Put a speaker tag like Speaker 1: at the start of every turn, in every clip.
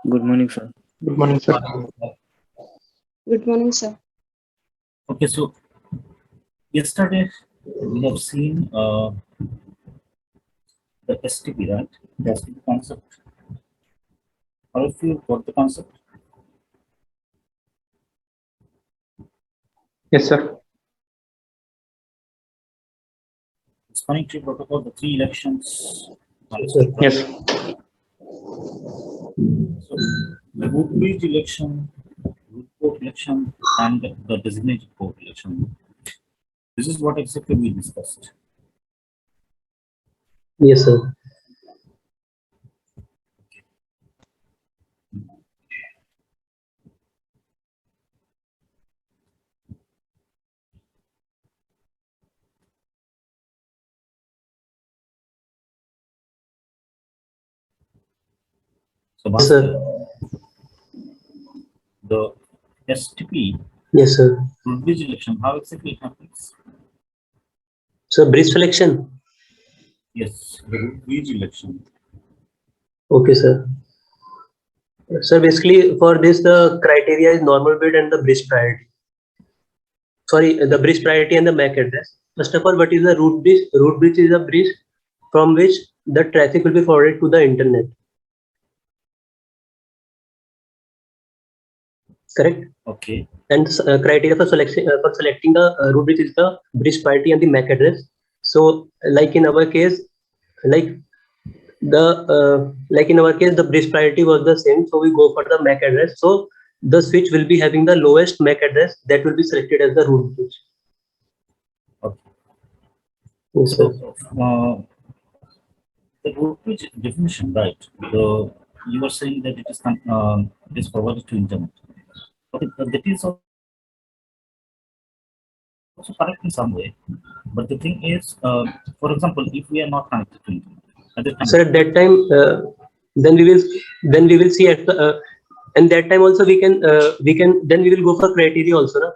Speaker 1: Good morning, sir.
Speaker 2: Good morning, sir.
Speaker 3: Good morning, sir.
Speaker 4: Okay, so yesterday we have seen the STP, right? The STP concept. All of you got the concept?
Speaker 2: Yes, sir.
Speaker 4: Spanning tree protocol, the three elections.
Speaker 2: Yes.
Speaker 4: So the root bridge election, root port election, and the designated port election. This is what exactly we discussed.
Speaker 5: Yes, sir.
Speaker 4: So
Speaker 5: Yes, sir.
Speaker 4: the STP
Speaker 5: Yes, sir.
Speaker 4: root bridge election, how exactly it happens?
Speaker 5: So bridge selection.
Speaker 4: Yes, the root bridge election.
Speaker 5: Okay, sir. So basically, for this, the criteria is normal bid and the bridge priority. Sorry, the bridge priority and the MAC address. First of all, what is the root bridge? Root bridge is a bridge from which the traffic will be forwarded to the internet. Correct.
Speaker 4: Okay.
Speaker 5: And criteria for selecting the root bridge is the bridge priority and the MAC address. So, like in our case, like the bridge priority was the same, so we go for the MAC address. So the switch will be having the lowest MAC address that will be selected as the root bridge.
Speaker 4: Okay.
Speaker 5: Yes, sir.
Speaker 4: So the root bridge definition, right? You are saying that it is forwarded to internet. Okay, that is also correct in some way. But the thing is, for example, if we are not connected to internet at the time,
Speaker 5: So at that time, then we will see at the and that time also we can then we will go for criteria also, na?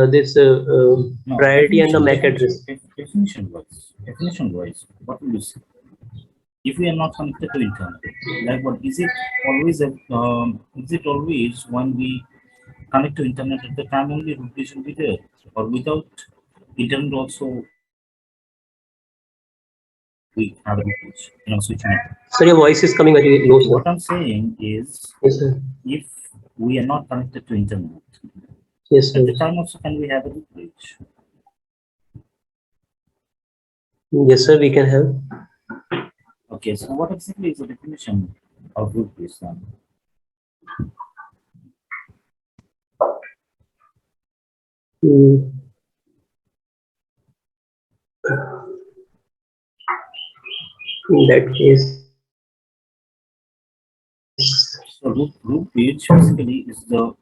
Speaker 5: This
Speaker 4: no,
Speaker 5: priority and the MAC address.
Speaker 4: definition wise, what will you say? If we are not connected to internet, like what is it always? Is it always when we connect to internet at the time only root bridge will be there, or without internet also we have a root bridge, switch network.
Speaker 5: So your voice is coming very low,
Speaker 4: So
Speaker 5: sir.
Speaker 4: what I'm saying is,
Speaker 5: Yes, sir.
Speaker 4: if we are not connected to internet,
Speaker 5: Yes,
Speaker 4: at
Speaker 5: sir.
Speaker 4: the time also can we have a root bridge?
Speaker 5: Yes, sir. We can have.
Speaker 4: Okay, so what exactly is the definition of root bridge then?
Speaker 5: Mm. In that case,
Speaker 4: So root bridge basically is the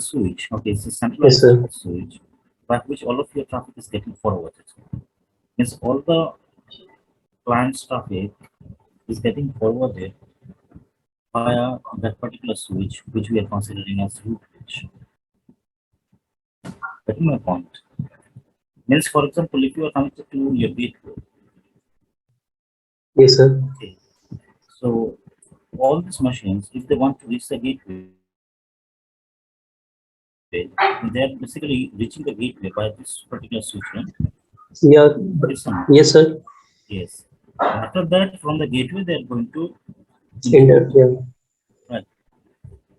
Speaker 4: switch. Okay, it's a
Speaker 5: yes,
Speaker 4: centralized
Speaker 5: sir.
Speaker 4: switch by which all of your traffic is getting forwarded. Means all the client's traffic is getting forwarded via that particular switch, which we are considering as root bridge. Getting my point. Means, for example, if you are connected to your gateway,
Speaker 5: Yes, sir.
Speaker 4: okay, so all these machines, if they want to reach the gateway, they are basically reaching the gateway by this particular switch, right?
Speaker 5: Yeah.
Speaker 4: Yes or no?
Speaker 5: Yes, sir.
Speaker 4: Yes. After that, from the gateway, they are going to
Speaker 5: Internet. Yeah.
Speaker 4: right.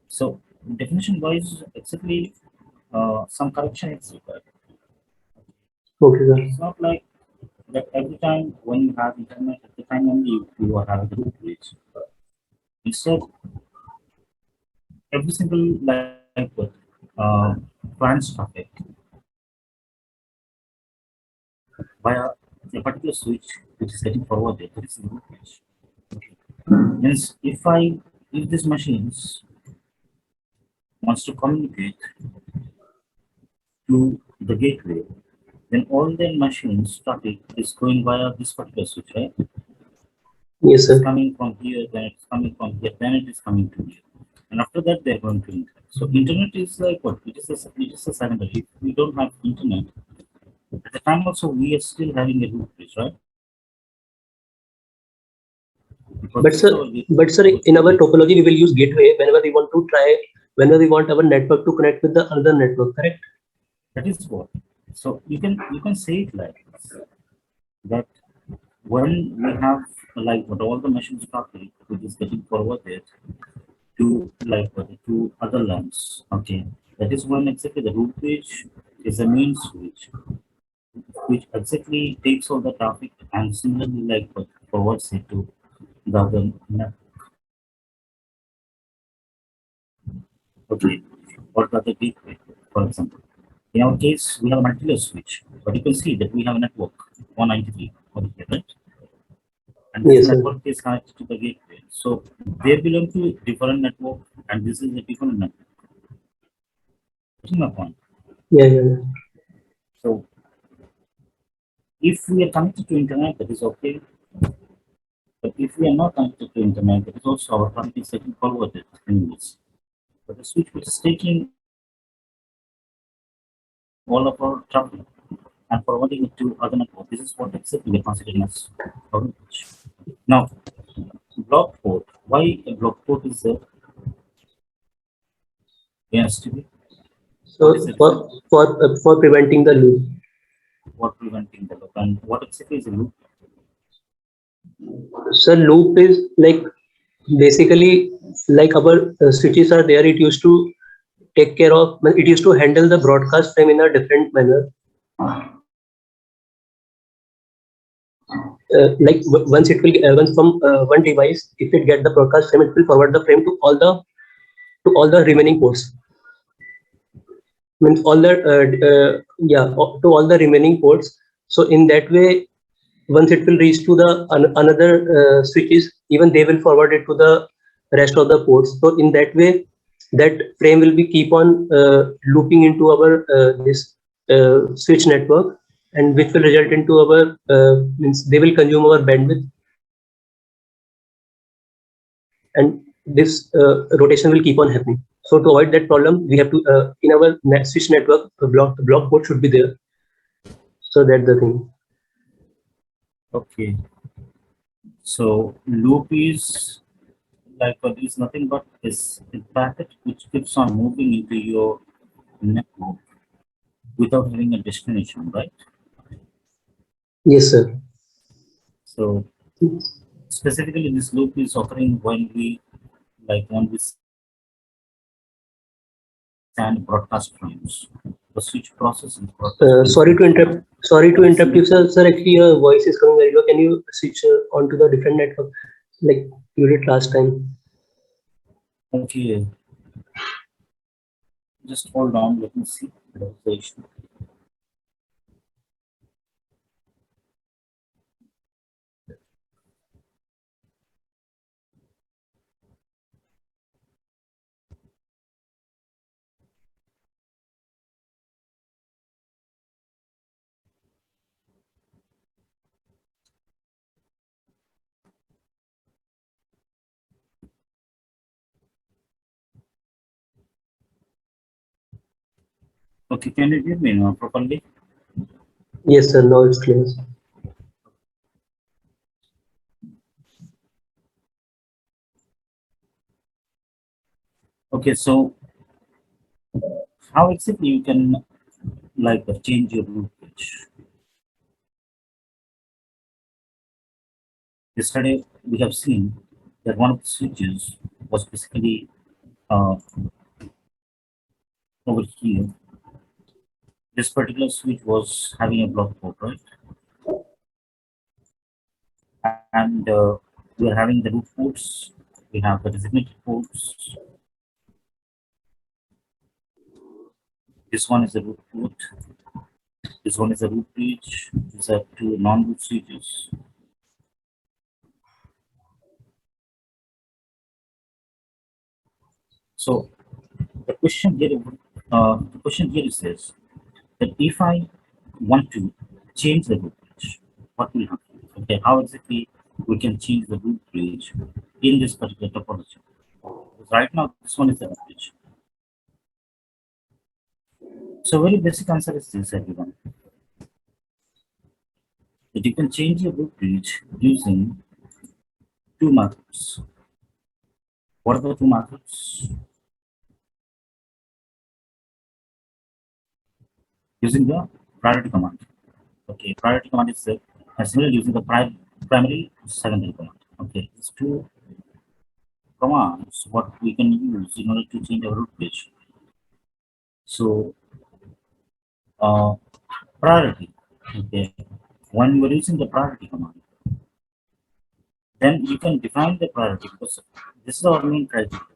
Speaker 4: So definition wise, exactly some correction is required.
Speaker 5: Okay, sir.
Speaker 4: It's not like that every time when you have internet at the time only you are having root bridge. Instead, every single like branch traffic via a particular switch which is getting forwarded, that is the root bridge. Okay. Means if these machines wants to communicate to the gateway, then all their machines traffic is going via this particular switch, right?
Speaker 5: Yes,
Speaker 4: It's
Speaker 5: sir.
Speaker 4: coming from here, then it's coming from here, then it is coming to here. And after that, they're going to internet. So internet is like what? It is a secondary. If we don't have internet, at the time also we are still having a root bridge, right? because
Speaker 5: But
Speaker 4: this is
Speaker 5: sir,
Speaker 4: our
Speaker 5: but sir, in our topology, we will use gateway whenever we want to try, whenever we want our network to connect with the other network, correct?
Speaker 4: that is what. So you can say it like this, that when we have like what all the machines traffic which is getting forwarded to like to other lands. Okay, that is when exactly the root bridge is a main switch, which exactly takes all the traffic and similarly like forwards it to the other network. Okay, or the other gateway, for example. In our case, we have a multi-layer switch, but you can see that we have a network 193 over here, right? And this
Speaker 5: Yes, sir.
Speaker 4: network is connected to the gateway. So they belong to different network, and this is a different network. That's my point.
Speaker 5: Yeah, yeah, yeah.
Speaker 4: So if we are connected to internet, that is okay. But if we are not connected to internet, that is also our traffic is getting forwarded anyways. But the switch which is taking all of our traffic and forwarding it to other network, this is what exactly we are considering as coverage. Now, block port. Why a block port is there? Yes, to be. What is
Speaker 5: So
Speaker 4: the reason
Speaker 5: for preventing the loop.
Speaker 4: for preventing the loop? And what exactly is a loop?
Speaker 5: So loop is like basically like our switches are there. It used to take care of. It used to handle the broadcast frame in a different manner. Once it will once from one device, if it get the broadcast frame, it will forward the frame to all the remaining ports. Means all the to all the remaining ports. So in that way, once it will reach to the another switches, even they will forward it to the rest of the ports. So in that way, that frame will be keep on looping into our this switch network, and which will result into our means they will consume our bandwidth, and this rotation will keep on happening. So to avoid that problem, we have to in our switch network, the block port should be there. So that's the thing.
Speaker 4: Okay. So loop is like what is nothing but is a packet which keeps on moving into your network without having a destination, right?
Speaker 5: Yes, sir.
Speaker 4: So specifically this loop is occurring when we send broadcast frames. The switch processes broadcast frames
Speaker 5: Sorry to
Speaker 4: into
Speaker 5: interrupt. Sorry to interrupt
Speaker 4: receiving.
Speaker 5: you, sir. Sir, actually, your voice is coming very low. Can you switch onto the different network like you did last time?
Speaker 4: Okay, just hold on, let me see. What is the issue? Okay, can you hear me now properly?
Speaker 5: Yes, sir. Now it's clear.
Speaker 4: Okay, so how exactly you can change your route page? Yesterday we have seen that one of the switches was basically uh, over here. This particular switch was having a block port, right? And we are having the root ports. We have the designated ports. This one is the root port. This one is the root bridge. These are two non-root switches. So the question here is this: that if I want to change the root bridge, what will happen? Okay, how exactly we can change the root bridge in this particular topology? Because right now this one is the root bridge. So very basic answer is this, everyone. That you can change your root bridge using two methods. What are the two methods? Using the priority command. Okay, priority command is similar using the primary secondary command. Okay, these two commands what we can use in order to change our root page. So uh, priority. Okay, when you are using the priority command, then you can define the priority because this is our main criteria.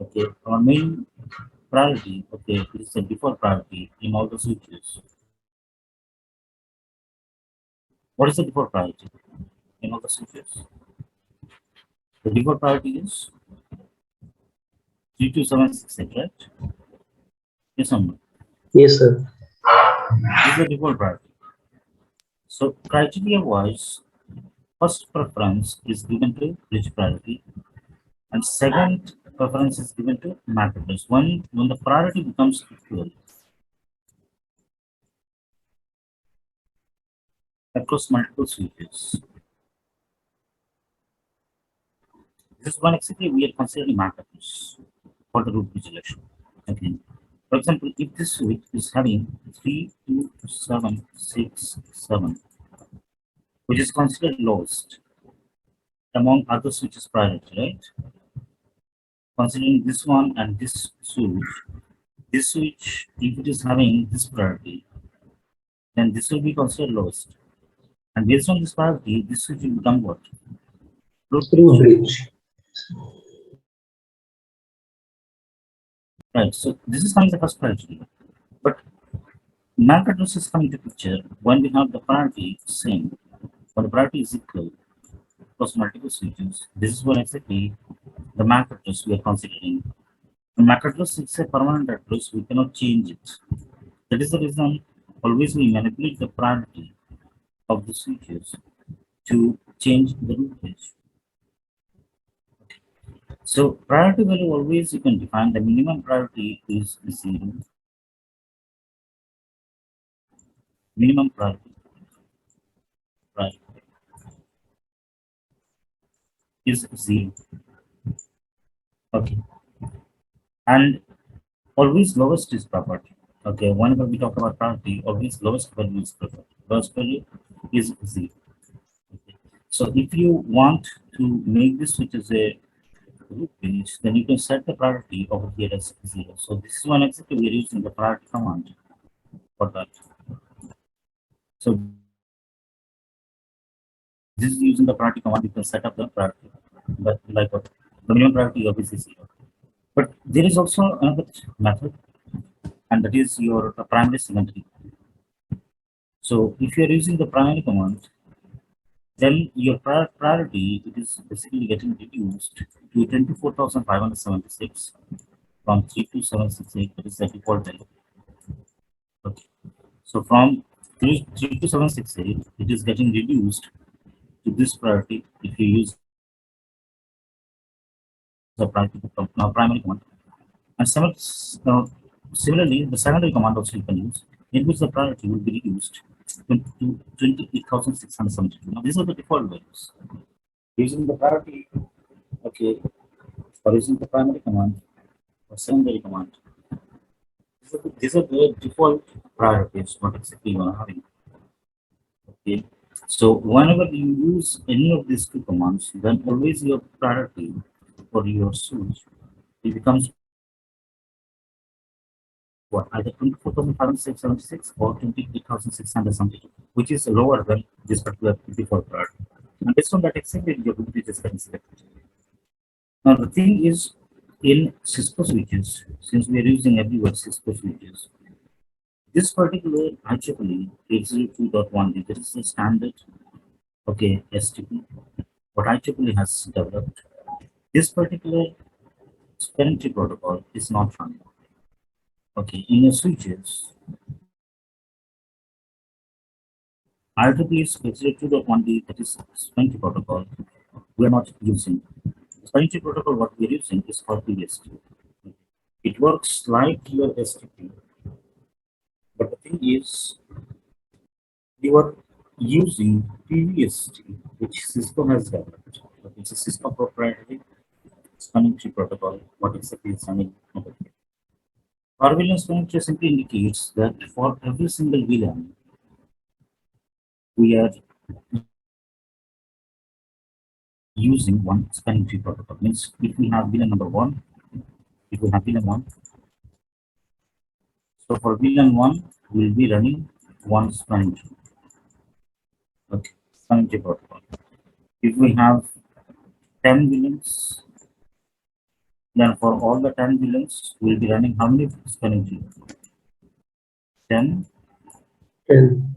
Speaker 4: Okay, our main priority. Okay, is the default priority in all the switches. What is the default priority in all the switches? The default priority is 3276, right? Yes or no?
Speaker 5: Yes, sir.
Speaker 4: This is the default priority. So criteria wise, first preference is given to bridge priority, and second preference is given to MAC address. When the priority becomes equal across multiple switches, this is one exactly we are considering MAC address for the root bridge election. Okay. For example, if this switch is having 32767, which is considered lowest among other switches priority, right? Considering this one and this switch, if it is having this priority, then this will be considered lowest. And based on this priority, this switch will become what? Root
Speaker 5: Root
Speaker 4: bridge.
Speaker 5: bridge.
Speaker 4: Right. So this is coming the first priority. But MAC address is coming to picture when we have the priority same, when the priority is equal across multiple switches. This is what exactly the MAC address we are considering. The MAC address is a permanent address, we cannot change it. That is the reason always we manipulate the priority of the switches to change the root page. So priority value always you can define the minimum priority is 0. Minimum priority, right, is 0. Okay. And always lowest is preferred. Okay, whenever we talk about priority, always lowest value is preferred. Lowest value is 0. Okay. So if you want to make this which is a root page, then you can set the priority over here as 0. So this is one exactly we are using the priority command for that. So this is using the priority command, you can set up the priority, but like what the minimum priority obviously is 0. But there is also another method, and that is your primary secondary. So if you are using the primary command, then your priority it is basically getting reduced to 24,576 from 32768, that is the default value. Okay. So from 32768, it is getting reduced to this priority if you use the primary command. And similarly, the secondary command also you can use, in which the priority will be reduced to 28,672. Now, these are the default values. Using the priority, okay, or using the primary command or secondary command, these are the default priorities, what exactly you are having. Okay. So, whenever you use any of these two commands, then always your priority for your switch it becomes what either 24,576 or 28,672, which is lower than this particular default priority. And based on that, exactly your root is getting selected. Now, the thing is, in Cisco switches, since we are using everywhere Cisco switches, this particular IEEE 802.1, that is the standard, okay, STP, what IEEE has developed. This particular spelling protocol is not found. Okay, in your switches, IEEE specific to the quantity that is spelling protocol, we are not using. The spelling protocol what we are using is called PST. It works like your STP, but the thing is, you are using PVST, which Cisco has developed. It's a Cisco proprietary spanning tree protocol. What exactly is spanning over here? Orwellian spanning tree simply indicates that for every single VLAN, we are using one spanning tree protocol. Means if we have VLAN number one, if we have VLAN one, so for VLAN one, we'll be running one spanning tree. Okay, spanning tree protocol. If we have 10 VLANs, then for all the 10 VLANs, we'll be running how many spanning tree? 10
Speaker 5: And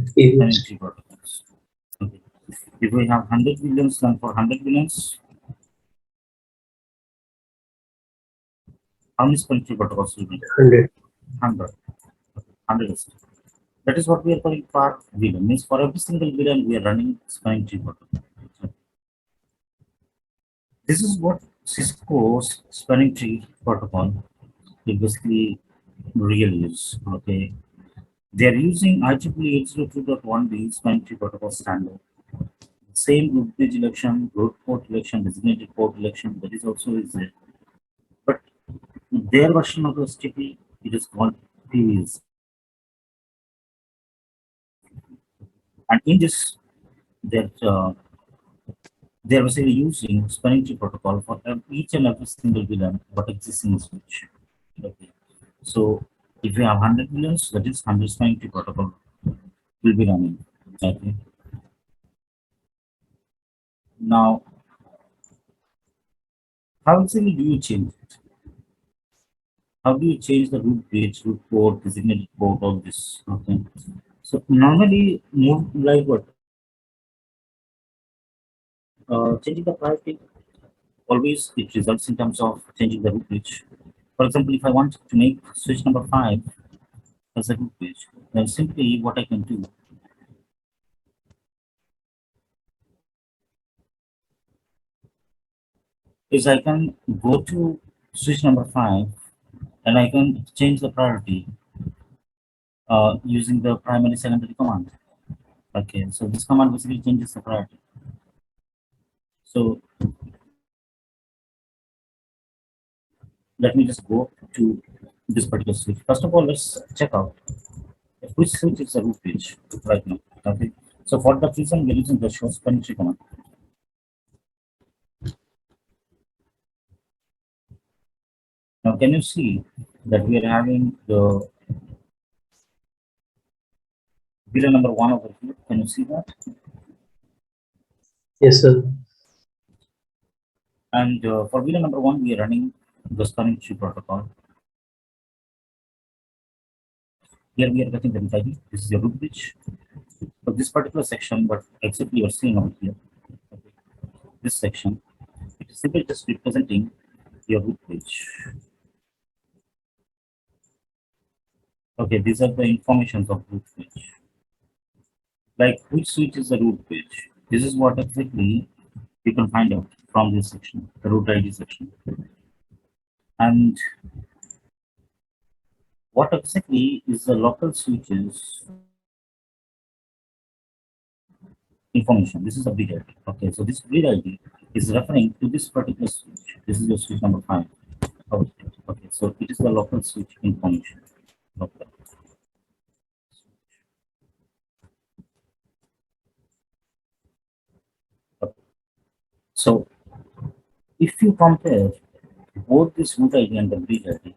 Speaker 4: spanning
Speaker 5: events.
Speaker 4: tree protocols. Okay. If we have 100 VLANs, then for 100 VLANs, how many spanning tree protocols will be?
Speaker 5: 100.
Speaker 4: 100. 100 is. That is what we are calling per VLAN. Means for every single VLAN, we are running spanning tree protocol. This is what Cisco's spanning tree protocol it basically really is. Okay. They are using IEEE 802.1b spanning tree protocol standard. Same root page election, root port election, designated port election, that is also is there. But their version of the STP, it is called PVS. And in this, that they are basically using spanning tree protocol for each and every single VLAN what exists in the switch. Okay. So if you have 100 VLANs, that is 100 spanning tree protocol will be running. Okay. Now, how exactly do you change it? How do you change the root page, root port, designated port, all this? Okay. So normally, move like what? Changing the priority always it results in terms of changing the root page. For example, if I want to make switch number 5 as a root page, then simply what I can do is I can go to switch number 5 and I can change the priority using the primary secondary command. Okay, so this command basically changes the priority. So let me just go to this particular switch. First of all, let's check out which switch is a root page right now. Okay, so for that reason, we're using the show spanning tree command. Now, can you see that we are having the VLAN number one over here? Can you see that?
Speaker 5: Yes, sir.
Speaker 4: And for VLAN number one, we are running the spanning tree protocol. Here we are getting the root ID. This is the root page. So this particular section, what exactly you are seeing over here, okay, this section, it is simply just representing your root page. Okay, these are the informations of root page. Like which switch is the root page? This is what exactly you can find out from this section, the root ID section. And what exactly is the local switches information? This is a big ID. Okay, so this grid ID is referring to this particular switch. This is your switch number 5. Okay, so it is the local switch information. Okay. So if you compare both this root ID and the bridge ID,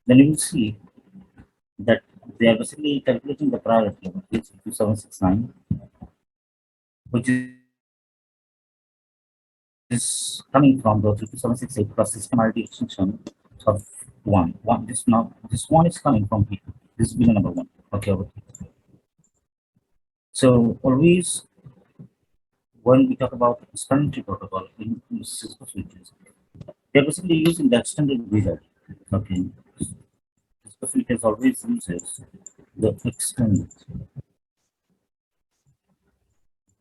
Speaker 4: then you will see that they are basically calculating the priority of 2769, which is coming from the 2768 plus system ID extension of 1. This one is coming from here. This will be the number 1. Okay, over here. So always when we talk about spanning tree protocol in Cisco switches, they're basically using the extended bridge ID. Okay. Cisco switches always uses the extended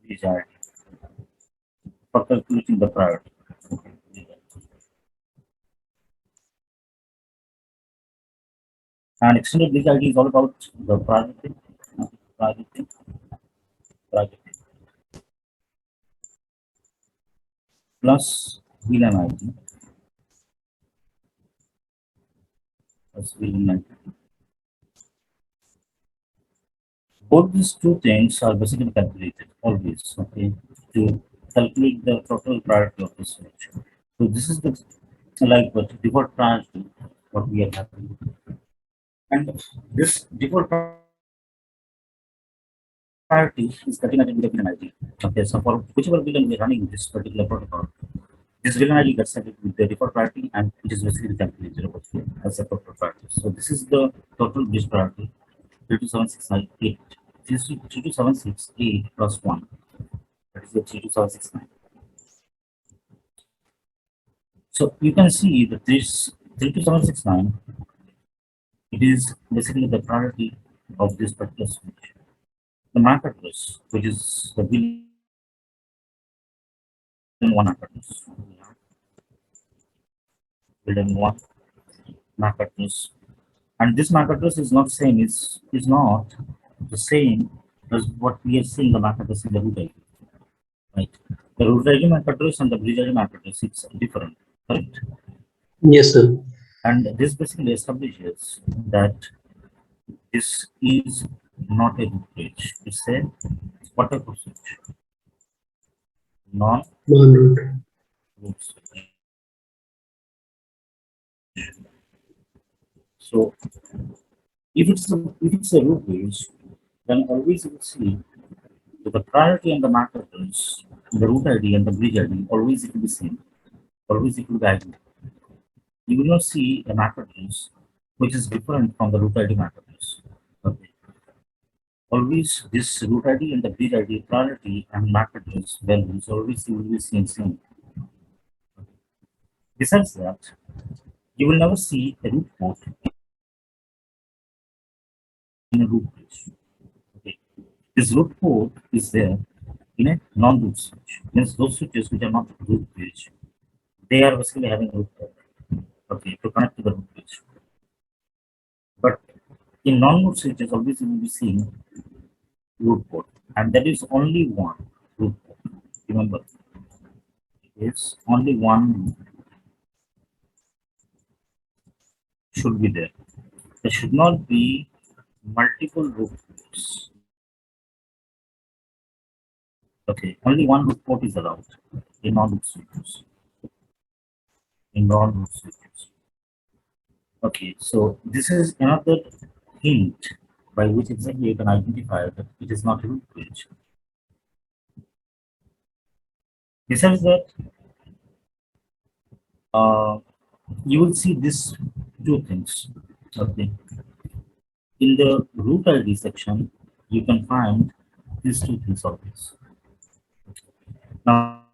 Speaker 4: bridge ID for calculating the priority. Okay. And extended bridge ID is all about the priority, priority, priority. plus VLAN ID plus VLAN ID. Both these two things are basically calculated always, okay, to calculate the total priority of the switch. So this is the like what default priority what we are having. And this default priority is getting added with the VLAN ID. Okay, so for whichever VLAN we are running this particular protocol, this VLAN ID gets added with the default priority and it is basically calculated over here as a total priority. So this is the total base priority 32768. This is 32768 plus 1. That is the 32769. So you can see that this 32769, it is basically the priority of this particular switch. The MAC address, which is the VLAN 1 address, VLAN 1 MAC address, and this MAC address is not not the same as what we are seeing the MAC address in the root ID, right? The root ID MAC address and the bridge ID MAC address, it's different, correct?
Speaker 5: Yes, sir.
Speaker 4: And this basically establishes that this is not a root bridge. It's a what type of switch? Non-root
Speaker 5: Non-root.
Speaker 4: switch. So if it's a root bridge, then always you will see that the priority and the MAC address, the root ID and the bridge ID, always it will be same. Always it will be identical. You will not see a MAC address which is different from the root ID MAC address. Okay. Always this root ID and the bridge ID priority and MAC address values always you will be seeing same. Besides that, you will never see a root port in a root bridge. Okay. This root port is there in a non-root switch. Means those switches which are not root bridge, they are basically having root port. Okay, to connect to the root bridge. But in non-root switches, always you will be seeing root port, and that is only one root port. Remember, it's only one should be there. There should not be multiple root ports. Okay, only one root port is allowed in non-root switches. In non-root switches. Okay, so this is another hint by which exactly you can identify that it is not a root bridge. Besides that, uh, you will see these two things. Okay, in the root ID section, you can find these two things always. Now,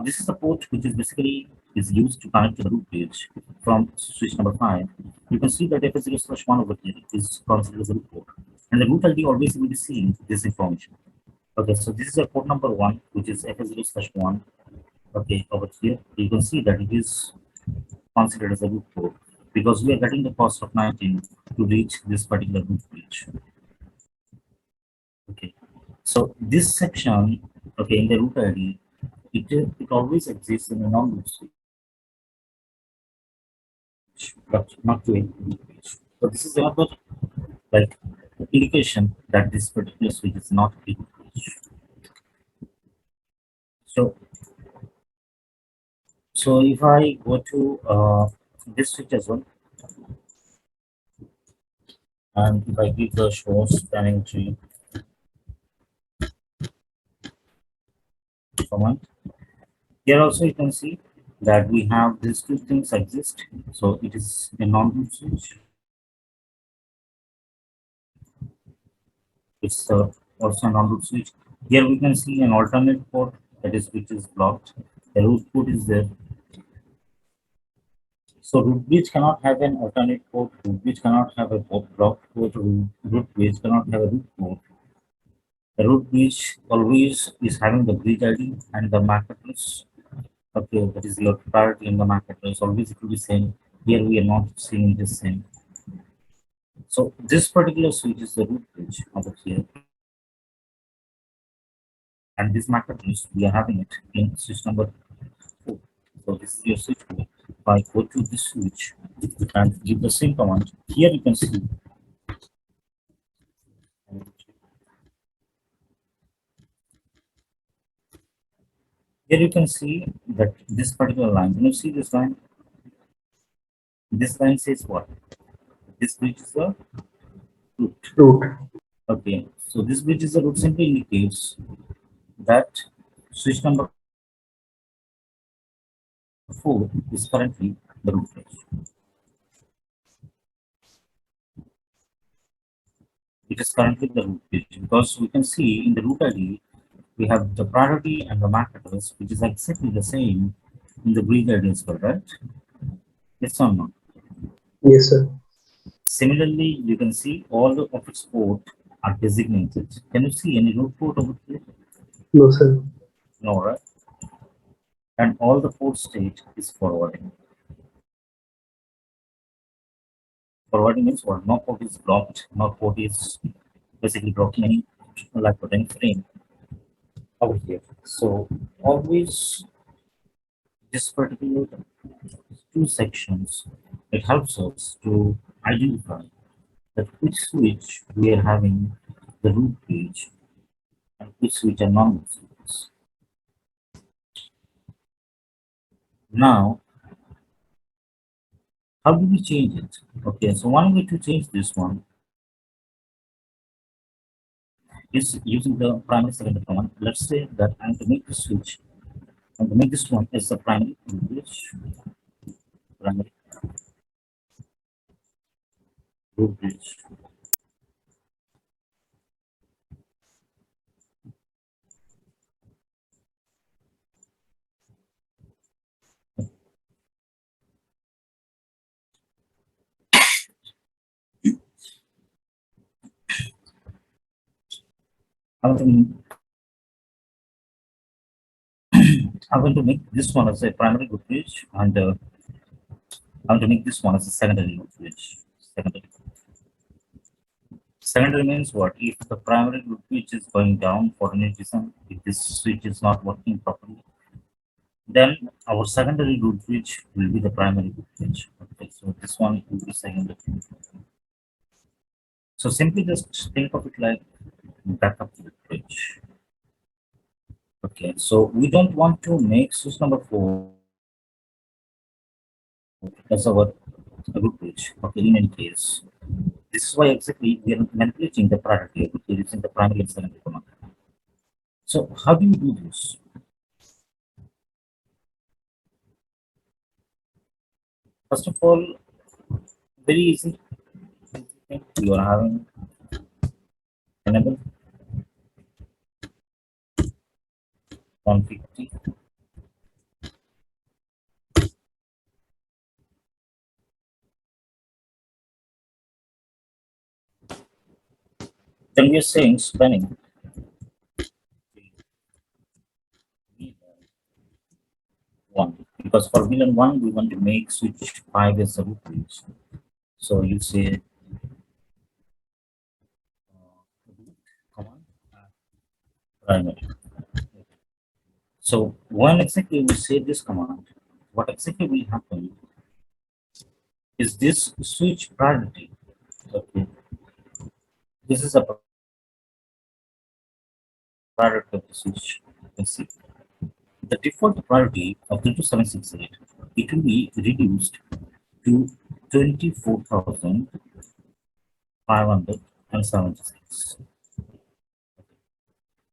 Speaker 4: this is the port which is basically is used to connect to the root bridge from switch number 5. You can see that F0/1 over here is considered as a root port, and the root ID always will be seeing this information. Okay, so this is a port number 1, which is F0/1. Okay, over here you can see that it is considered as a root port because we are getting the cost of 19 to reach this particular root bridge. Okay, so this section, okay, in the root ID, it always exists in a non-root switch, but not to a root switch. So this is another like indication that this particular switch is not a root switch. So so if I go to this switch as well, and if I give the show spanning tree command, here also you can see that we have these two things exist. So it is a non-root switch. It's also a non-root switch. Here we can see an alternate port, that is which is blocked. The root port is there. So root bridge cannot have an alternate port. Root bridge cannot have a blocked port. Root bridge cannot have a root port. The root bridge always is having the bridge ID and the MAC address. Okay, that is your priority in the MAC address. Always it will be same. Here we are not seeing this same. So this particular switch is the root bridge over here. And this MAC address, we are having it in switch number 4. So this is your switch code. If I go to this switch and give the same command, here you can see. Here you can see that this particular line. Can you see this line? This line says what? This bridge is the root.
Speaker 5: Root.
Speaker 4: Okay, so this bridge is the root simply indicates that switch number 4 is currently the root bridge. It is currently the root bridge because we can see in the root ID we have the priority and the MAC address, which is exactly the same in the bridge ID as well, right? Yes or no?
Speaker 5: Yes, sir.
Speaker 4: Similarly, you can see all the of its port are designated. Can you see any root port over here?
Speaker 5: No, sir.
Speaker 4: No, right? And all the port state is forwarding. Forwarding means what? No port is blocked, no port is basically blocking any like any frame over here. So always this particular two sections, it helps us to identify that which switch we are having the root page and which switch are normal switches. Now, how do we change it? Okay, so one way to change this one is using the primary secondary command. Let's say that I'm to make the switch and to make this one as the primary root page, primary root page. I'm going to I'm going to make this one as a primary root page and I'm going to make this one as a secondary root page. Secondary. Secondary means what? If the primary root switch is going down for any reason, if this switch is not working properly, then our secondary root switch will be the primary root switch. Okay, so this one will be secondary. So simply just think of it like backup root switch. Okay, so we don't want to make switch number 4 as our root switch. Okay, in any case, this is why exactly we are manipulating the priority using the primary and secondary command. So how do you do this? First of all, very easy. You are having enable 150. Then we are saying spanning one because for VLAN one we want to make switch 5 as a root page. So you say command primary. So when exactly we say this command, what exactly will happen is this switch priority. Okay, this is a priority of the switch. Let's see. The default priority of 32768, it will be reduced to 24,576.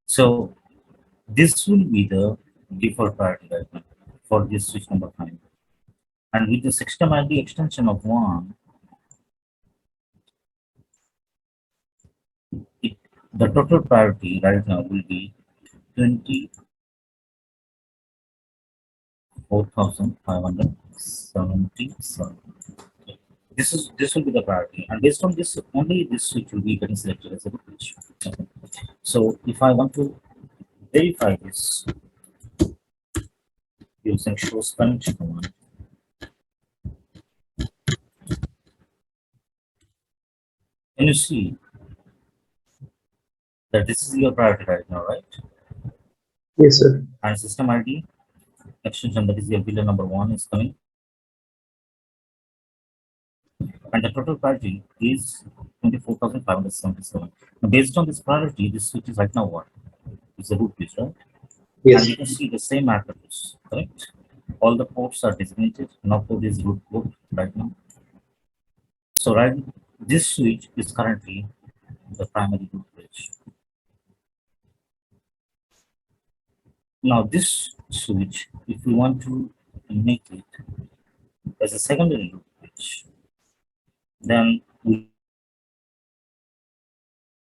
Speaker 4: So this will be the default priority right now for this switch number 5. And with the system ID extension of 1, it, the total priority right now will be 24,577. This will be the priority, and based on this, only this switch will be getting selected as a switch. Okay. So if I want to verify this using show span command, and you see that this is your priority right now, right?
Speaker 5: Yes, sir.
Speaker 4: and system ID extension, that is your billion number one, is coming, and the total priority is 24,577. Now, based on this priority, this switch is right now what? It's a root switch, right? And
Speaker 5: Yes.
Speaker 4: you can see the same attributes, correct? All the ports are designated. Now port is root port right now. So right, this switch is currently the primary root switch. Now this switch, if we want to make it as a secondary root switch, then we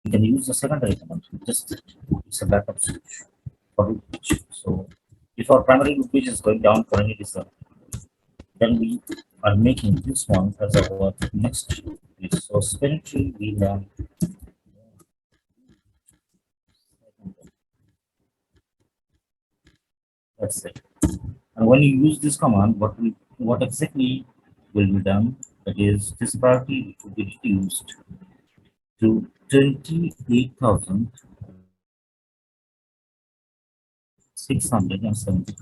Speaker 4: can use the secondary command. Just it's a backup switch for root switch. So if our primary root switch is going down for any reason, then we are making this one as our next switch. So spiritually we learn. That's it. And when you use this command, what exactly will be done? That is, this priority will be reduced to 28,670.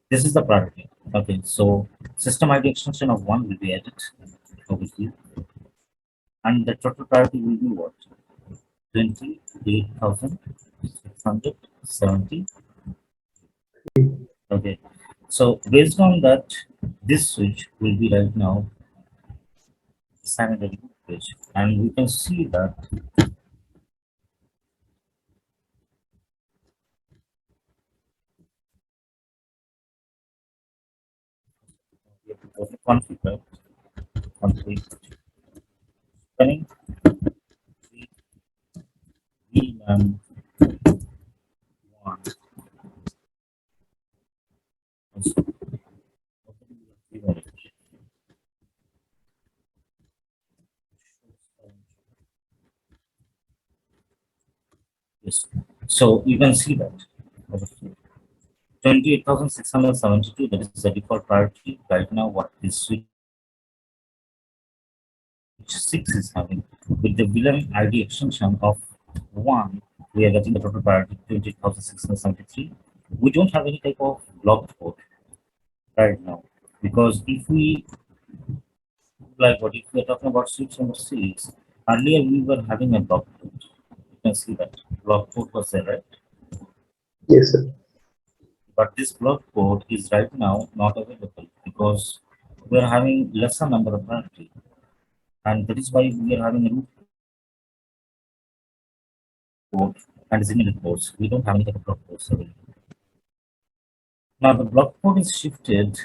Speaker 4: This is the priority. Okay, so system ID extension of one will be added, obviously, and the total priority will be what? 28,670. Okay, so based on that, this switch will be right now secondary page, and we can see that we have to go to config, right? Config scanning VLAN one. Yes. So you can see that 28,672, that is the default priority right now. What this switch 6 is having with the VLAN ID extension of 1, we are getting the total priority 28,673. We don't have any type of blocked port right now, because if we, like what if we are talking about switch number 6, earlier we were having a block port. You can see that block port was there, right?
Speaker 5: Yes, sir.
Speaker 4: But this block port is right now not available because we are having lesser number of priority, and that is why we are having a root port and single ports. We don't have any type of block ports available. Now the block port is shifted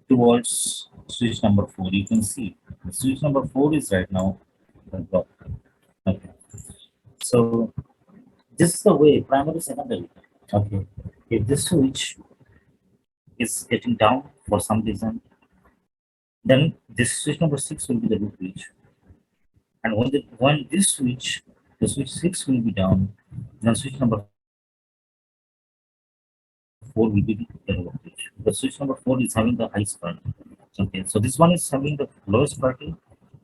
Speaker 4: towards switch number 4. You can see the switch number 4 is right now the block. Okay. So this is the way primary secondary. Okay. If this switch is getting down for some reason, then this switch number 6 will be the root switch. And when this switch, the switch 6 will be down, then switch number 4 will be the lower switch. The switch number 4 is having the highest priority. Okay, so this one is having the lowest priority,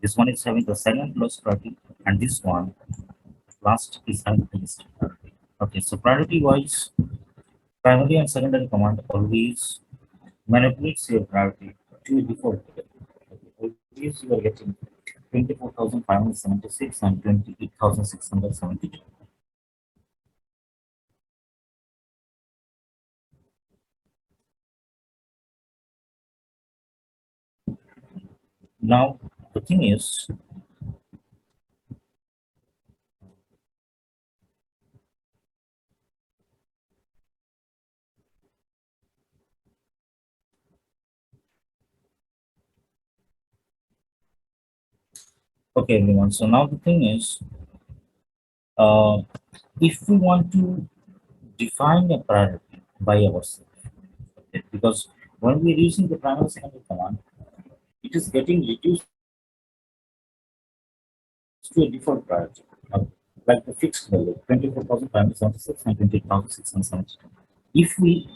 Speaker 4: this one is having the second lowest priority, and this one last is having the highest priority. Okay, so priority wise, primary and secondary command always manipulates your priority to a default. Okay, always you are getting 24,576 and 28,672. Now, the thing is, okay, everyone. So now the thing is, uh, if we want to define a priority by ourselves, okay, because when we're using the primary secondary command, it is getting reduced to a default priority, uh, like the fixed value 24,576 and 28,672. If we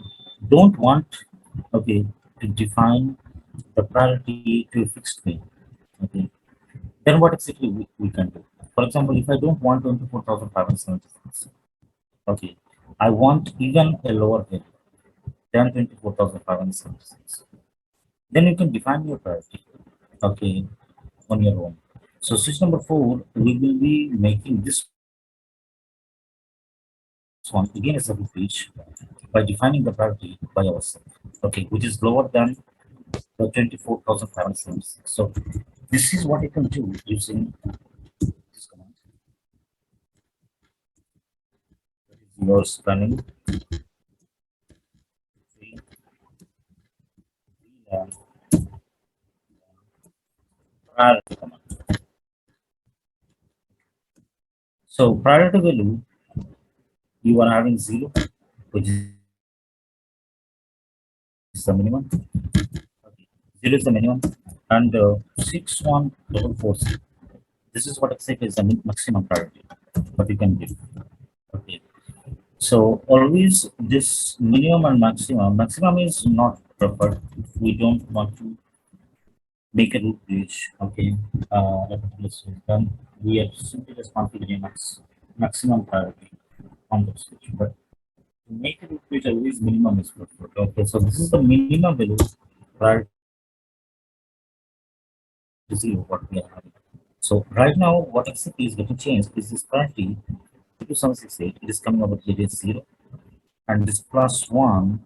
Speaker 4: don't want, okay, to define the priority to a fixed value, okay, then what exactly we can do? For example, if I don't want 24,576, okay, I want even a lower value than 24,576. Then you can define your priority, okay, on your own. So switch number 4, we will be making this one again as a web page by defining the priority by ourselves, okay, which is lower than the 24,576. So this is what you can do using this command. That is yours running and priority command. So priority value, you are having 0, which is the minimum. Okay. 0 is the minimum, and 61446. This is what exactly is the maximum priority, what you can give. Okay. So always this minimum and maximum. Maximum is not preferred. We don't want to make a root bridge. Okay. Then we are simply just configuring maximum priority on the switch. But to make a root bridge, always minimum is preferred. Okay. So this is the minimum value priority 0 what we are having. So right now, what exactly is getting changed is this priority 2768. It is coming over here is 0, and this plus 1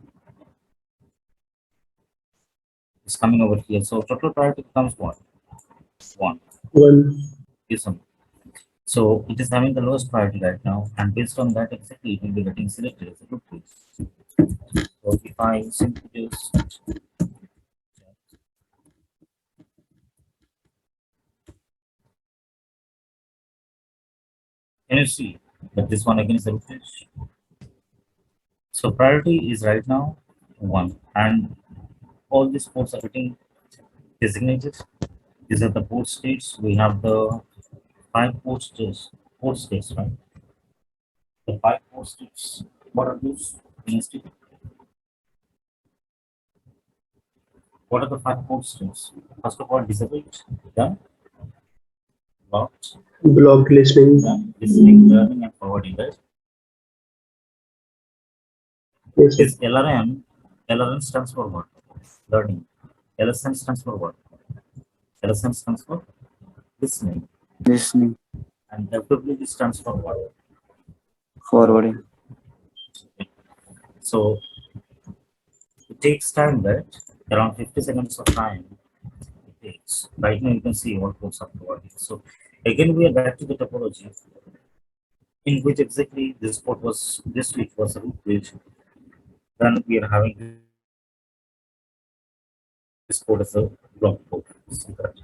Speaker 4: is coming over here. So total priority becomes what? 1.
Speaker 5: One.
Speaker 4: Yes, so it is having the lowest priority right now, and based on that, exactly it will be getting selected as a group page. So if I simply just can you see that this one again is a group page? So priority is right now 1, and all these ports are getting designated. These are the port states. We have the 5 port states, right? The 5 port states. What are those? Ministry. What are the 5 port states? First of all, disabled, done, blocked,
Speaker 5: Blocked listening.
Speaker 4: done, listening, learning, and forwarding, right?
Speaker 5: Yes, sir.
Speaker 4: This LRM stands for what? Learning. LSM stands for what? LSM stands for listening.
Speaker 1: Listening,
Speaker 4: And FWD stands for what?
Speaker 1: forwarding.
Speaker 4: So it takes time, right? Around 50 seconds of time it takes. Right now you can see what goes up forwarding. So again we are back to the topology in which exactly this switch was a root bridge. Then we are having this code as a block code. See that?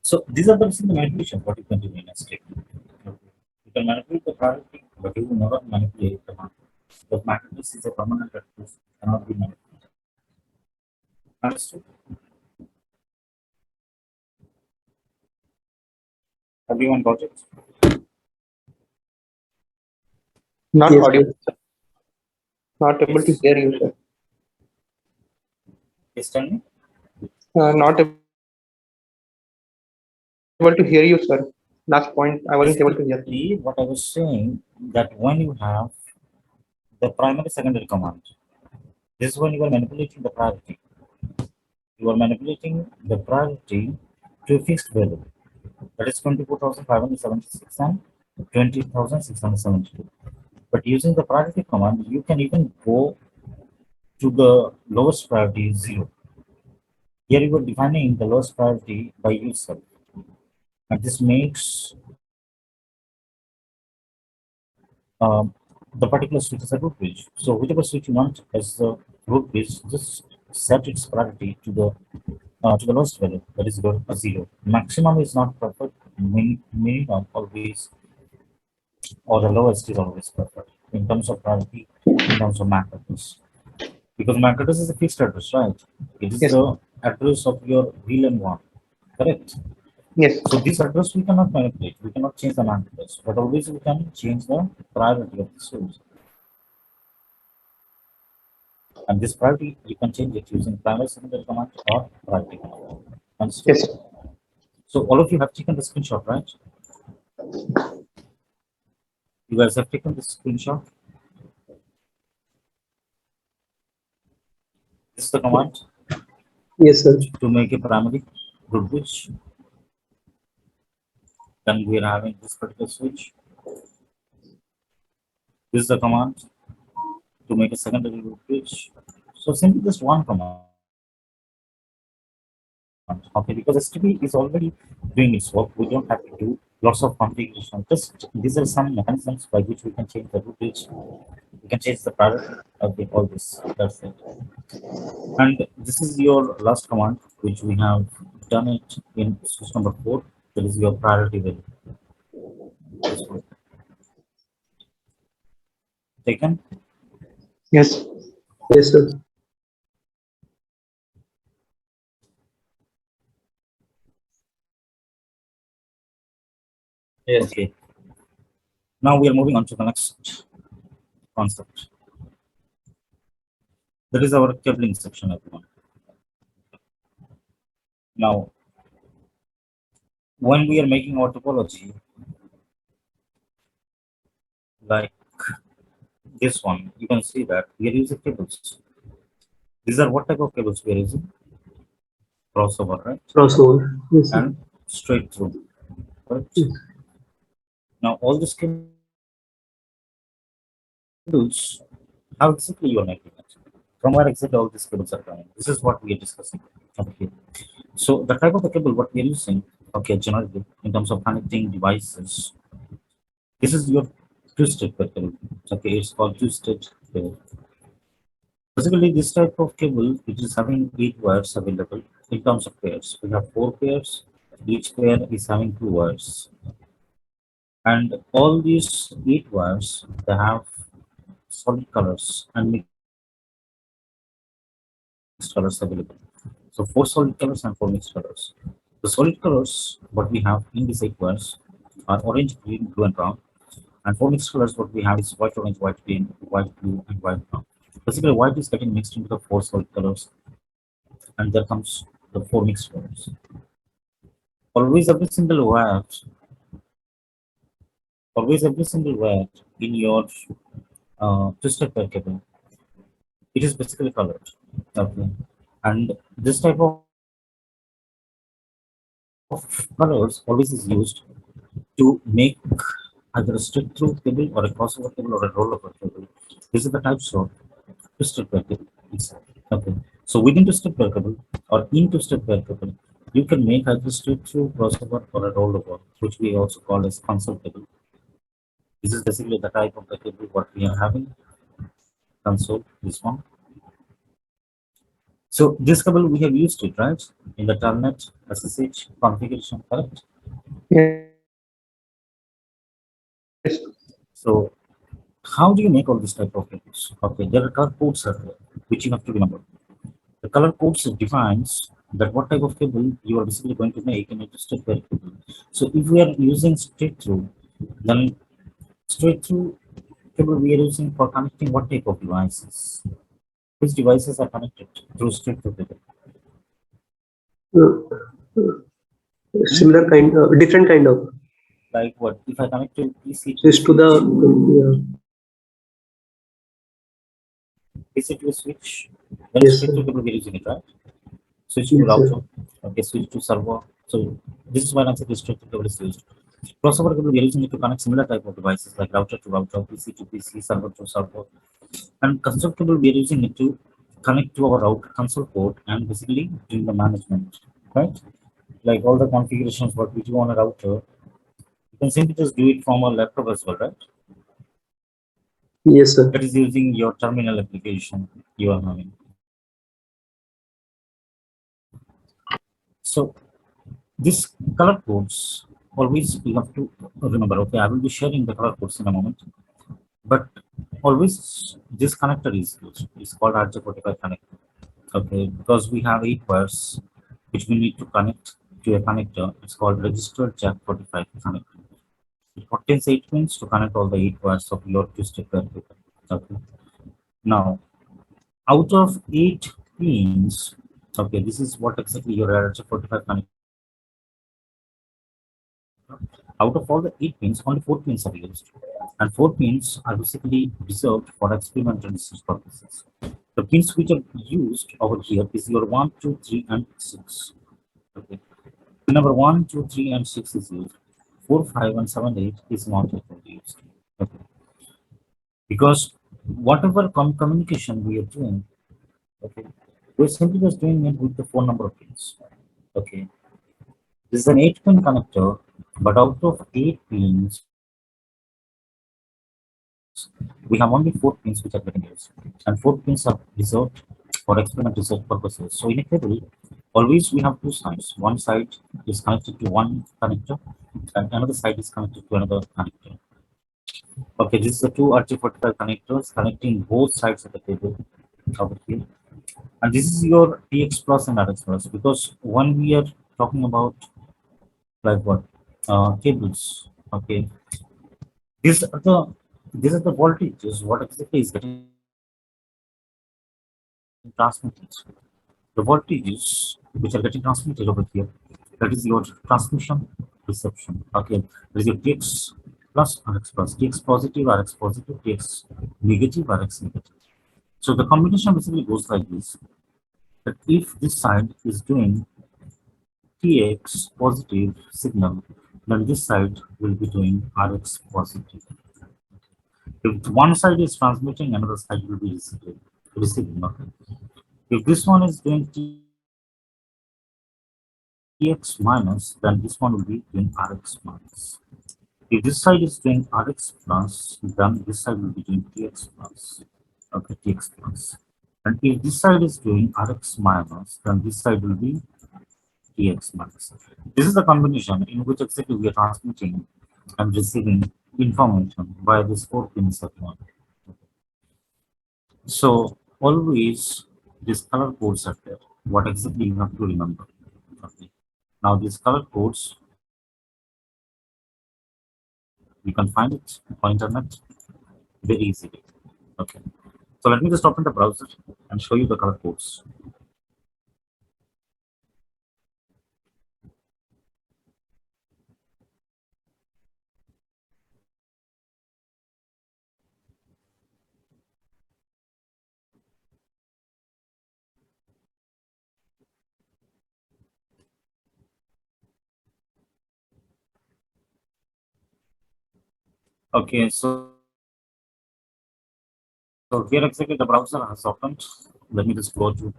Speaker 4: So these are the basically manipulation what you can do in a step. You can manipulate the priority, but you will never manipulate the market. The market is a permanent address, cannot be manipulated. Understood? Everyone got it?
Speaker 2: Not
Speaker 5: Yes,
Speaker 2: audible,
Speaker 5: sir.
Speaker 2: sir. Not able to
Speaker 4: Yes.
Speaker 2: hear you, sir.
Speaker 4: Yes, tell me.
Speaker 2: Not able to hear you, sir. Last point, I wasn't able to hear.
Speaker 4: Basically, what I was saying that when you have the primary secondary command, this is when you are manipulating the priority. You are manipulating the priority to a fixed value. That is 24,576 and 20,672. But using the priority command, you can even go to the lowest priority 0. Here you are defining the lowest priority by yourself. And this makes the particular switch as a root bridge. So whichever switch you want as the root bridge, just set its priority to the lowest value, that is equal to 0. Maximum is not perfect, minimum always, or the lowest is always perfect in terms of priority, in terms of MAC address. Because MAC address is a fixed address, right? It is
Speaker 2: Yes,
Speaker 4: the address of your VLAN1, correct?
Speaker 2: yes,
Speaker 4: So this address we cannot manipulate, we cannot change the MAC address, but always we can change the priority of the source. And this priority you can change it using primary secondary command or priority command. Understood?
Speaker 2: yes,
Speaker 4: So all of you have taken the screenshot, right? You guys have taken the screenshot. This is the command
Speaker 5: Yes, sir.
Speaker 4: to make a primary root bridge. Then we are having this particular switch. This is the command to make a secondary root bridge. So simply just one command. Okay, because STP is already doing its work. We don't have to do lots of configuration. Just these are some mechanisms by which we can change the root bridge. We can change the priority. Okay, all this. That's it. And this is your last command, which we have done it in switch number 4. That is your priority value. This one. Taken?
Speaker 2: Yes.
Speaker 5: Yes, sir.
Speaker 1: Yes.
Speaker 4: Okay. Now we are moving on to the next concept. That is our cabling section, everyone. Now, when we are making our topology, like this one, you can see that we are using cables. These are what type of cables we are using? Crossover, right?
Speaker 5: Crossover. Yes, sir.
Speaker 4: And straight through, right?
Speaker 5: Yes.
Speaker 4: Now, all these cables, how exactly you are making it? From where exactly all these cables are coming? This is what we are discussing. Okay. So the type of the cable what we are using, okay, generally in terms of connecting devices, this is your twisted pair cable. Okay, it's called twisted cable. Basically, this type of cable, which is having 8 wires available in terms of pairs. We have 4 pairs. Each pair is having 2 wires, and all these 8 wires they have solid colors and mixed colors available. So 4 solid colors and 4 mixed colors. The solid colors what we have in these 8 wires are orange, green, blue, and brown. And 4 mixed colors what we have is white, orange, white, green, white, blue, and white, brown. Basically, white is getting mixed into the 4 solid colors, and there comes the 4 mixed colors. Always every single wire, always every single wire in your twisted pair cable, it is basically colored. Okay, and this type of colors always is used to make either a straight through cable or a crossover cable or a rollover cable. These are the types of twisted pair cable. Okay. So within twisted pair cable or in twisted pair cable, you can make either straight through, crossover, or a rollover, which we also call as console cable. This is basically the type of the cable what we are having. Console, this one. So this cable we have used it, right? In the Telnet SSH configuration, correct?
Speaker 2: Yes.
Speaker 4: So how do you make all this type of cables? Okay, there are color codes are there, which you have to remember. The color codes defines that what type of cable you are basically going to make in a twisted pair cable. So if we are using straight through, then straight through cable we are using for connecting what type of devices? Which devices are connected through straight through cable?
Speaker 5: Similar kind, different kind of.
Speaker 4: Like what? If I connect to PC to
Speaker 5: Just to the
Speaker 4: PC to a switch, then
Speaker 5: yes,
Speaker 4: straight
Speaker 5: sir.
Speaker 4: through cable we are using it, right? Switch to
Speaker 5: Yes, sir.
Speaker 4: router, okay, switch to server. So this is why I'm saying straight through cable is used. Crossover cable we are using it to connect similar type of devices like router to router, PC to PC, server to server. And console cable we are using it to connect to our router console port and basically doing the management, right? Like all the configurations what we do on a router, you can simply just do it from a laptop as well, right?
Speaker 5: Yes, sir.
Speaker 4: That is using your terminal application you are having. So this color codes always you have to remember. Okay, I will be sharing the color codes in a moment, but always this connector is used. It's called RJ45 connector. Okay, because we have 8 wires which we need to connect to a connector. It's called registered jack 45 connector. It contains 8 pins to connect all the 8 wires of your twisted pair cable. Okay. Now, out of 8 pins, okay, this is what exactly your RJ45 connector. Out of all the 8 pins, only 4 pins are used, and 4 pins are basically reserved for experimental research purposes. The pins which are used over here is your 1, 2, 3, and 6. Okay. The number 1, 2, 3, and 6 is used. 4, 5, and 7, 8 is not used. Okay. Because whatever communication we are doing, okay, we're simply just doing it with the phone number of pins. Okay. This is an 8-pin connector, but out of 8 pins, we have only 4 pins which are getting used. And 4 pins are reserved for experiment research purposes. So in a cable, always we have two sides. One side is connected to one connector, and another side is connected to another connector. Okay, this is the two RJ45 connectors connecting both sides of the cable over here. And this is your TX plus and RX plus, because when we are talking about like what cables, okay, these are the voltages. What exactly is getting transmitted? The voltages which are getting transmitted over here, that is your transmission reception. Okay, that is your TX plus RX plus, TX positive, RX positive, TX negative, RX negative. So the combination basically goes like this: that if this side is doing TX positive signal, then this side will be doing RX positive. If one side is transmitting, another side will be receiving. Okay. If this one is doing TX minus, then this one will be doing RX minus. If this side is doing RX plus, then this side will be doing TX plus. Okay, TX plus. And if this side is doing RX minus, then this side will be TX minus. This is the combination in which exactly we are transmitting and receiving information via this 4 pin segment. So always these color codes are there. What exactly you have to remember. Okay. Now these color codes, you can find it on internet very easily. Okay. So let me just open the browser and show you the color codes. Okay, so here exactly the browser has opened. Let me just go to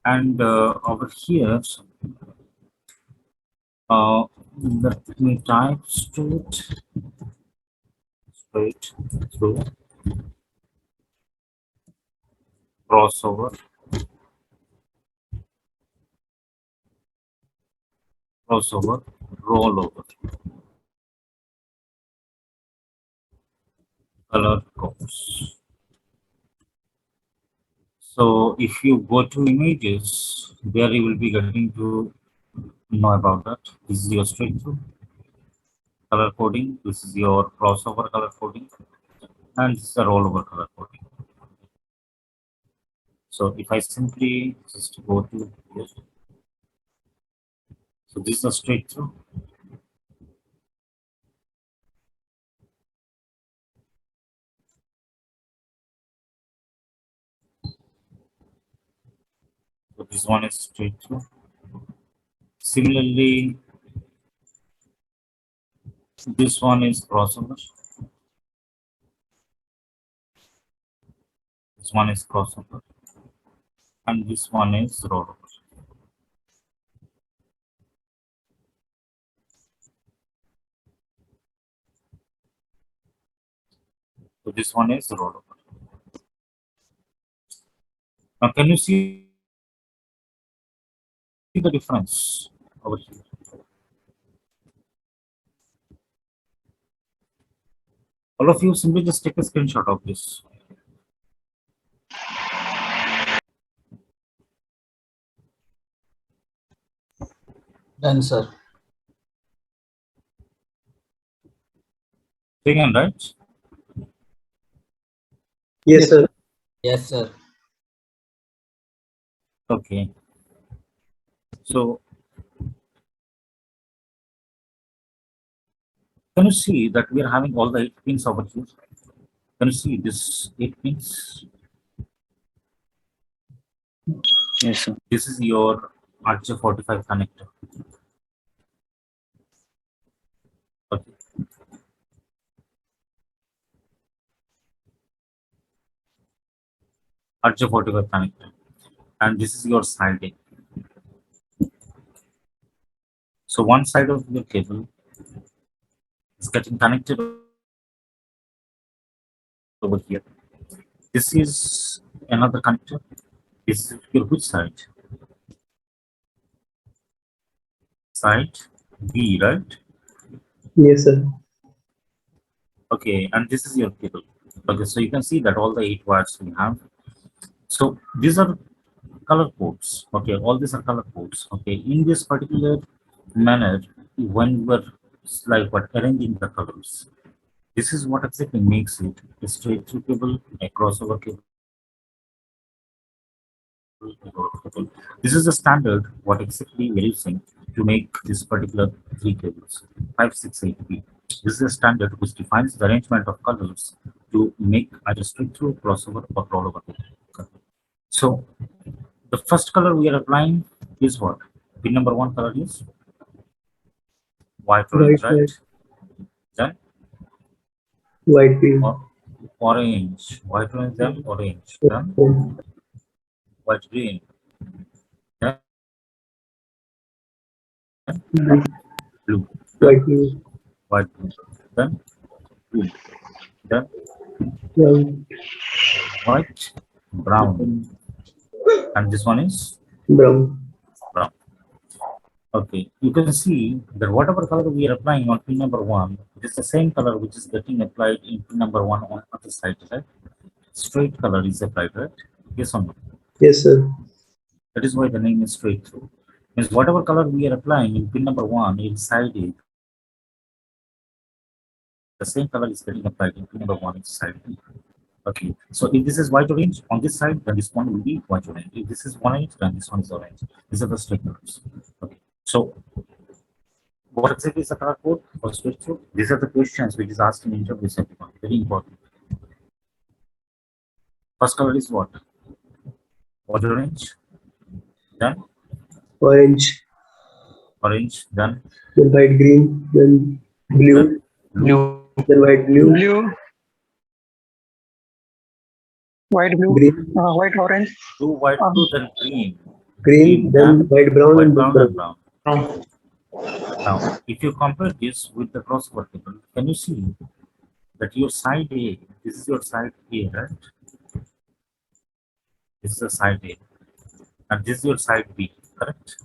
Speaker 4: and over here, uh, let me type straight through crossover, crossover, rollover, color codes. So if you go to images, there you will be getting to know about that. This is your straight through color coding. This is your crossover color coding, and this is the rollover color coding. So if I simply just go to here, so this is a straight through. So this one is straight through. Similarly, this one is crossover. This one is crossover, and this one is rollover. So this one is rollover. Now, can you see the difference over here? All of you simply just take a screenshot of this.
Speaker 6: Done, sir.
Speaker 4: Again, right?
Speaker 5: Yes, sir.
Speaker 6: Yes, sir.
Speaker 4: Okay. So Can you see that we are having all the 8 pins over here? Can you see this 8 pins?
Speaker 1: Yes, sir.
Speaker 4: This is your RJ45 connector. Okay. RJ45 connector. And this is your side A. So one side of your cable is getting connected over here. This is another connector. This is your which side? Side B, right?
Speaker 5: Yes, sir.
Speaker 4: Okay, and this is your cable. Okay, so you can see that all the 8 wires we have. So these are color codes. Okay, all these are color codes. Okay, in this particular manner, when we're like what arranging the colors, this is what exactly makes it a straight through cable, a crossover cable. This is the standard what exactly we're using to make this particular 3 cables 568B. This is a standard which defines the arrangement of colors to make either straight through, crossover, or rollover cable. So the first color we are applying is what? Pin number 1 color is white
Speaker 5: White,
Speaker 4: orange, right? Then
Speaker 5: white green.
Speaker 4: orange, white orange, then orange, then white green, then
Speaker 5: Blue,
Speaker 4: blue, then
Speaker 5: white blue,
Speaker 4: white blue, then blue, then
Speaker 5: brown,
Speaker 4: white, brown, and this one is
Speaker 5: brown.
Speaker 4: brown. Okay, you can see that whatever color we are applying on pin number 1, it is the same color which is getting applied in pin number 1 on other side, right? Straight color is applied, right? Yes or no?
Speaker 5: Yes, sir.
Speaker 4: That is why the name is straight through. Means whatever color we are applying in pin number 1 inside it, the same color is getting applied in pin number 1 inside it. Okay, so if this is white orange on this side, then this one will be white orange. If this is orange, then this one is orange. These are the straight colors. Okay, so what exactly is the color code for straight through? These are the questions which is asked in interviews. Everyone, very important. First color is what? White orange, then
Speaker 5: Orange,
Speaker 4: orange, then
Speaker 5: white green, then blue,
Speaker 2: Blue.
Speaker 5: then white blue,
Speaker 2: Blue. White blue.
Speaker 5: green,
Speaker 2: White orange.
Speaker 4: blue, white, blue, then green,
Speaker 5: green, then
Speaker 4: then
Speaker 5: white brown,
Speaker 4: white,
Speaker 5: and then
Speaker 4: brown, and
Speaker 5: brown.
Speaker 4: brown. Now, if you compare this with the crossover cable, can you see that your side A, this is your side A, right? This is the side A, and this is your side B, correct?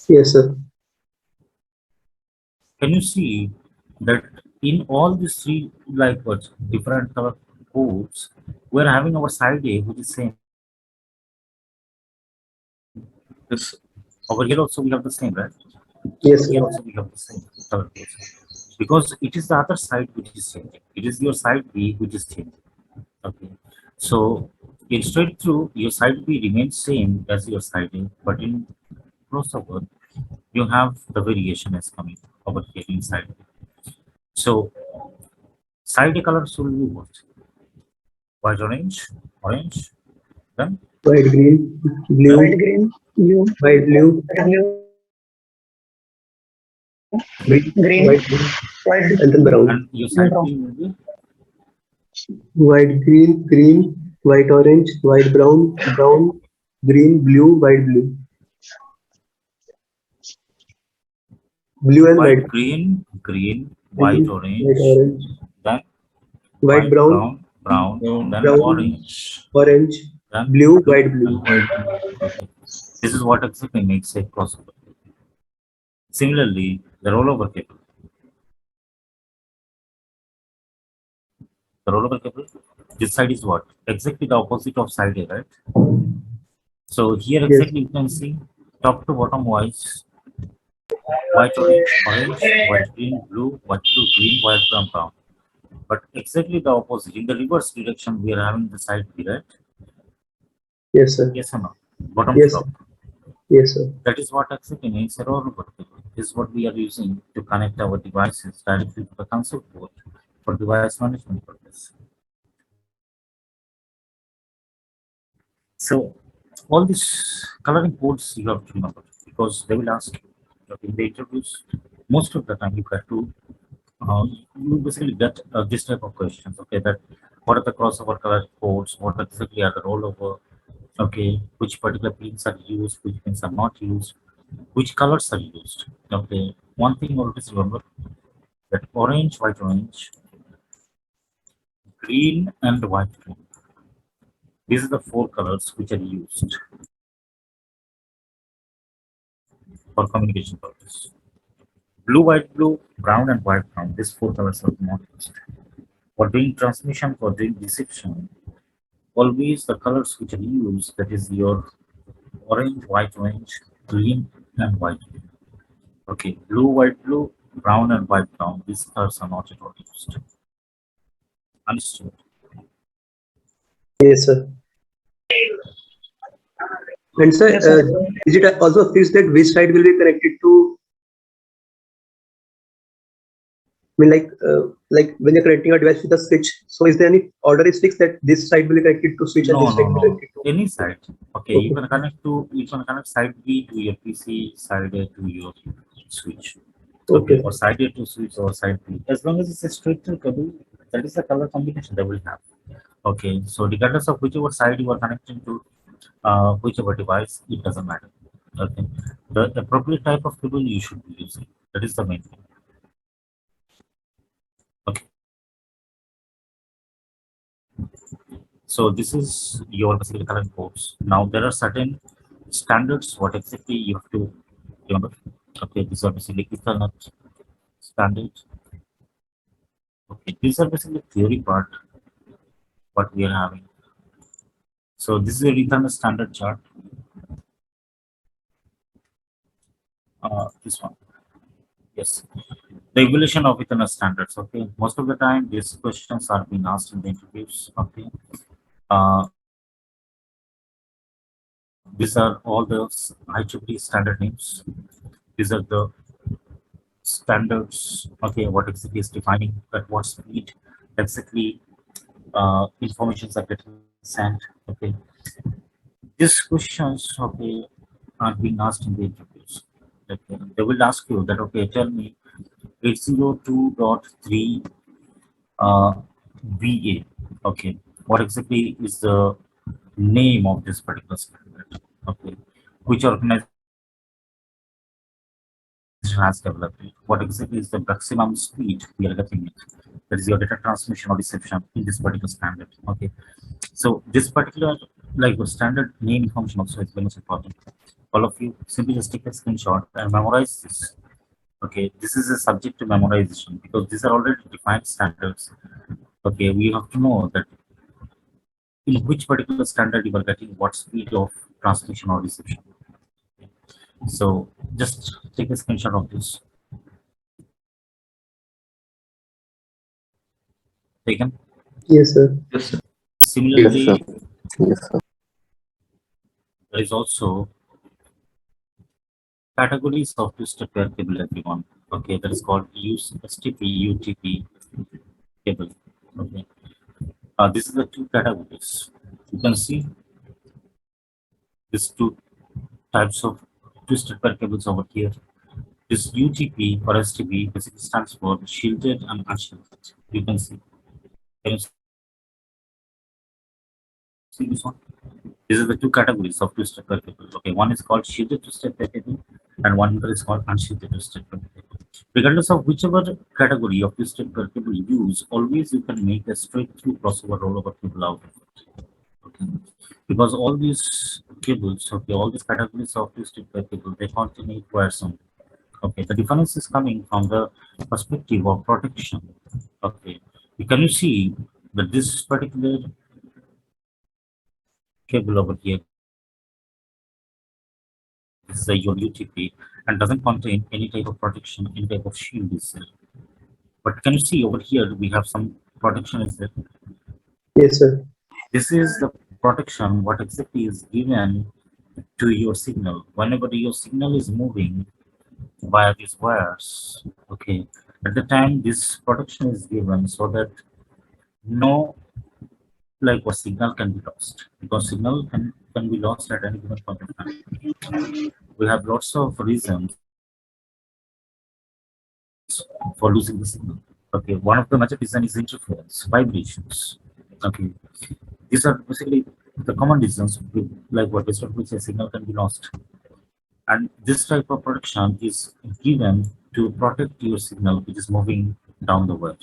Speaker 5: Yes, sir.
Speaker 4: Can you see that in all these 3 like what different color codes, we're having our side A, which is same. This over here also we have the same, right?
Speaker 5: Yes,
Speaker 4: Here
Speaker 5: sir.
Speaker 4: also we have the same color codes. Because it is the other side which is changing. It is your side B which is changing. Okay. So in straight through, your side B remains same as your side A, but in crossover, you have the variation is coming over here inside. So side A colors will be what? White orange, orange, then
Speaker 5: White green, blue,
Speaker 2: White green. Blue.
Speaker 5: white blue,
Speaker 2: Blue.
Speaker 5: green,
Speaker 2: Green.
Speaker 5: white blue,
Speaker 2: White.
Speaker 5: and then brown.
Speaker 4: and your side
Speaker 2: Brown.
Speaker 4: B will be
Speaker 5: White green, green, white orange, white brown, brown, green, blue, white blue. Blue and
Speaker 4: white,
Speaker 5: white.
Speaker 4: green, green, white,
Speaker 5: Green, white
Speaker 4: orange,
Speaker 5: orange,
Speaker 4: then
Speaker 5: white
Speaker 4: white,
Speaker 5: brown,
Speaker 4: brown, brown, then
Speaker 5: brown,
Speaker 4: orange,
Speaker 5: orange,
Speaker 4: then
Speaker 5: blue,
Speaker 4: blue,
Speaker 5: white blue.
Speaker 4: and white. Okay. This is what exactly makes a crossover. Similarly, the rollover cable. The rollover cable, this side is what? Exactly the opposite of side A, right? So here
Speaker 5: Yes,
Speaker 4: exactly you can see top to bottom wise, white, orange, orange, white, green, blue, white, blue, green, white, brown, brown. But exactly the opposite. In the reverse direction, we are having the side B, right?
Speaker 5: yes, sir.
Speaker 4: Yes or no? Bottom to
Speaker 5: Yes,
Speaker 4: top.
Speaker 5: Yes, sir.
Speaker 4: That is what actually means a rollover cable. This is what we are using to connect our devices directly to the console port for device management purpose. So all these coloring codes you have to remember because they will ask you in the interviews. Most of the time you have to you basically get this type of questions. Okay, that what are the crossover color codes? What exactly are the rollover? Okay, which particular pins are used? Which pins are not used? Which colors are used? Okay, one thing always remember that orange, green, and white green. These are the four colors which are used for communication purpose. Blue, brown, and white, brown. These four colors are not used. For doing transmission, for doing reception, always the colors which are used, that is your orange, green, and white. Okay, blue, brown, and white, brown. These colors are not at all used. Understood?
Speaker 5: Yes, sir. And sir,
Speaker 1: Yes, sir.
Speaker 5: is it also fixed that which side will be connected to? I mean, like when you're connecting a device with a switch. So, is there any order is fixed that this side will be connected to switch and
Speaker 4: No,
Speaker 5: this
Speaker 4: no,
Speaker 5: side will be
Speaker 4: no.
Speaker 5: connected to?
Speaker 4: Any side. Okay,
Speaker 5: Okay.
Speaker 4: you can connect side B to your PC, side A to your switch. Okay,
Speaker 5: Okay.
Speaker 4: or side A to switch or side B. As long as it's a straight through cable, that is the color combination they will have. Okay, so regardless of whichever side you are connecting to, whichever device, it doesn't matter. Okay, the appropriate type of cable you should be using. That is the main thing. Okay, so this is your basically color codes. Now there are certain standards. What exactly you have to remember? Okay, these are basically Ethernet standards. Okay, these are basically theory part what we are having. So this is a Ethernet standard chart. This one. Yes. The evolution of Ethernet standards. Okay. Most of the time, these questions are being asked in the interviews. Okay. Uh, these are all the IEEE standard names. These are the standards. Okay. What exactly is defining at what speed exactly informations are getting sent. Okay. These questions, okay, are being asked in the interviews. Okay. They will ask you that, okay, tell me 802.3 VA. Okay, what exactly is the name of this particular standard? Okay, which organization has developed it? What exactly is the maximum speed we are getting it? That is your data transmission or reception in this particular standard. Okay, so this particular like the standard name information also is very much important. All of you simply just take a screenshot and memorize this. Okay, this is a subject to memorization because these are already defined standards. Okay, we have to know that in which particular standard you are getting what speed of transmission or reception. So just take a screenshot of this. Taken.
Speaker 5: Yes, sir.
Speaker 2: Yes, sir.
Speaker 7: Yes, sir.
Speaker 4: Similarly,
Speaker 7: Yes, sir.
Speaker 4: there is also categories of twisted pair cable everyone. Okay, that is called use STP UTP cable. Okay, this is the two categories. You can see these two types of twisted pair cables over here. This UTP or STP basically stands for shielded and unshielded. You can see. Can you see this one? These are the two categories of twisted pair cable. Okay, one is called shielded twisted pair cable, and one is called unshielded twisted pair cable. Regardless of whichever category of twisted pair cable you use, always you can make a straight through crossover rollover cable out of it. Okay, because all these cables, okay, all these categories of twisted pair cable, they contain wires only. Okay, the difference is coming from the perspective of protection. Okay, can you see that this particular cable over here is a your UTP and doesn't contain any type of protection, any type of shield is there. But can you see over here we have some protection is there?
Speaker 5: Yes, sir.
Speaker 4: This is the protection what exactly is given to your signal. Whenever your signal is moving via these wires, okay, at the time this protection is given so that no like what signal can be lost, because signal can be lost at any given point of time. We have lots of reasons for losing the signal. Okay, one of the major reason is interference, vibrations. Okay, these are basically the common reasons like what based on which a signal can be lost. And this type of protection is given to protect your signal which is moving down the wire.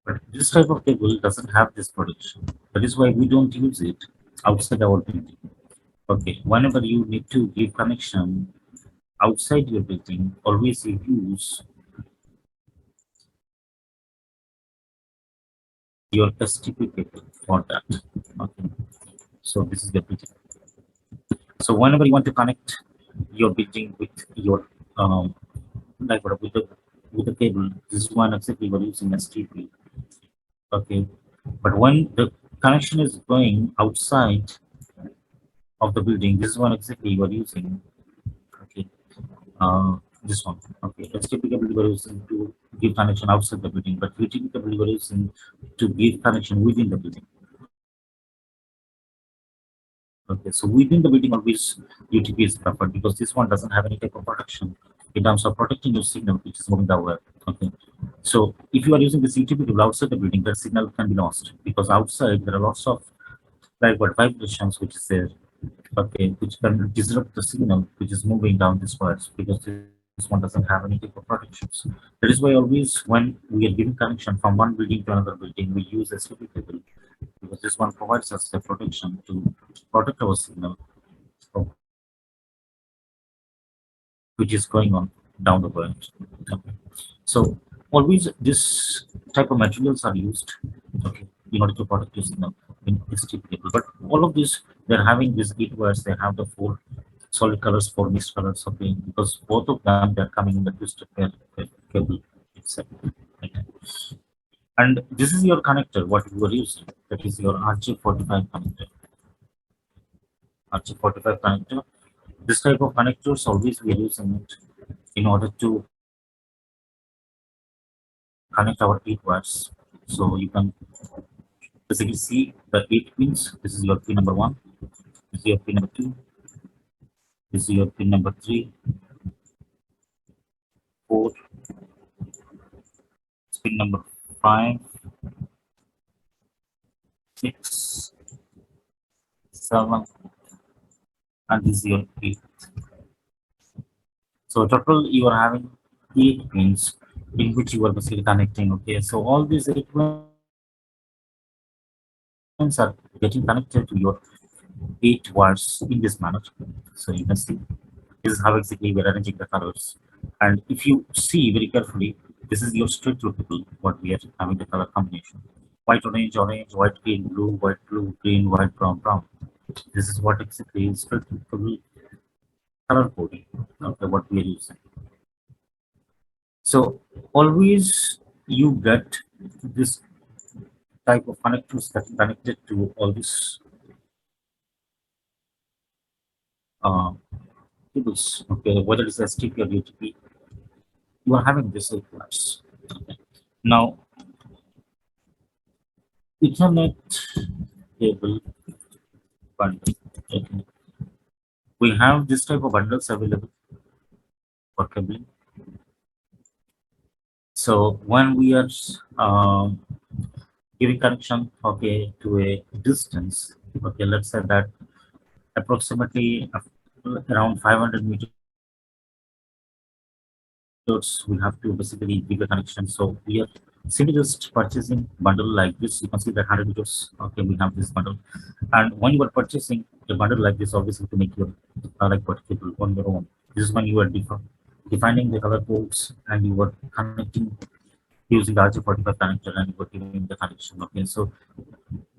Speaker 4: But this type of cable doesn't have this protection. That is why we don't use it outside our building. Okay, whenever you need to give connection outside your building, always you use your STP cable for that. Okay, so this is the building. So whenever you want to connect your building with your like what with the cable, this is one exactly we're using STP. Okay, but when the connection is going outside of the building, this is one exactly we're using. Okay, this one. Okay, let's typically we're using to give connection outside the building, but we typically we're using to give connection within the building. Okay, so within the building always UTP is preferred because this one doesn't have any type of protection in terms of protecting your signal which is moving the wire. Okay, so if you are using this UTP cable outside the building, that signal can be lost because outside there are lots of like what vibrations which is there. Okay, which can disrupt the signal which is moving down these wires because this one doesn't have any type of protections. That is why always when we are giving connection from one building to another building, we use STP cable because this one provides us the protection to protect our signal which is going on down the wire. Okay. So always this type of materials are used, okay, in order to protect your signal in STP cable. But all of these, they're having these eight wires, they have the four solid colors, four mixed colors, okay, because both of them they're coming in the twisted cable itself. Right? And this is your connector, what you are using. That is your RJ45 connector. RJ45 connector. This type of connectors always we are using it in order to connect our eight wires. So you can basically see the eight pins. This is your pin number one. This is your pin number two. This is your pin number three, four, pin number five, six, seven, and this is your eight. So total you are having eight pins in which you are basically connecting. Okay, so all these eight pins are getting connected to your eight wires in this manner. So you can see this is how exactly we're arranging the colors. And if you see very carefully, this is your straight through cable, what we are having the color combination. White, orange, orange, white, green, blue, green, white, brown, brown. This is what exactly is straight through cable color coding, okay, what we are using. So always you get this type of connectors that connected to all these uh, cables, okay, whether it's STP or UTP, you are having this equivalence. Okay. Now, Ethernet cable bundle. Okay. We have this type of bundles available for cabling. So when we are giving connection, okay, to a distance, okay, let's say that approximately around 500 meters we have to basically give a connection. So we are simply just purchasing bundle like this. You can see that 100 meters. Okay, we have this bundle, and when you are purchasing a bundle like this, obviously to make your like what cable on your own. This is when you are defining the color codes and you are connecting using the RJ45 connector and you are giving the connection. Okay, so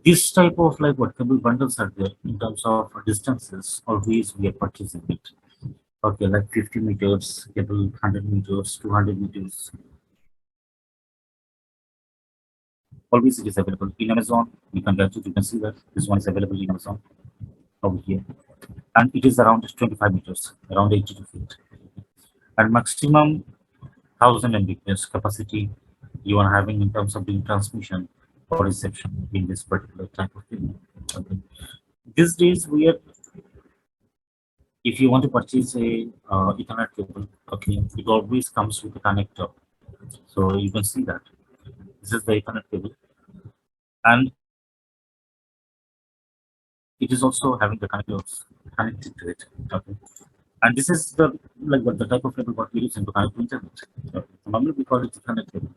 Speaker 4: this type of like what cable bundles are there in terms of distances. Always we are purchasing it. Okay, like 50 meters, cable 100 meters, 200 meters. Always it is available in Amazon. You can get it. You can see that this one is available in Amazon over here. and it is around 25 meters, around 82 feet, and maximum 1000 Mbps capacity you are having in terms of doing transmission or reception in this particular type of thing. Okay. These days, if you want to purchase a Ethernet cable, okay, it always comes with a connector. So you can see that this is the Ethernet cable, and it is also having the connectors connected to it. Okay. And this is the like what the type of cable what we use to connect to internet. Okay. Normally we call it Ethernet cable,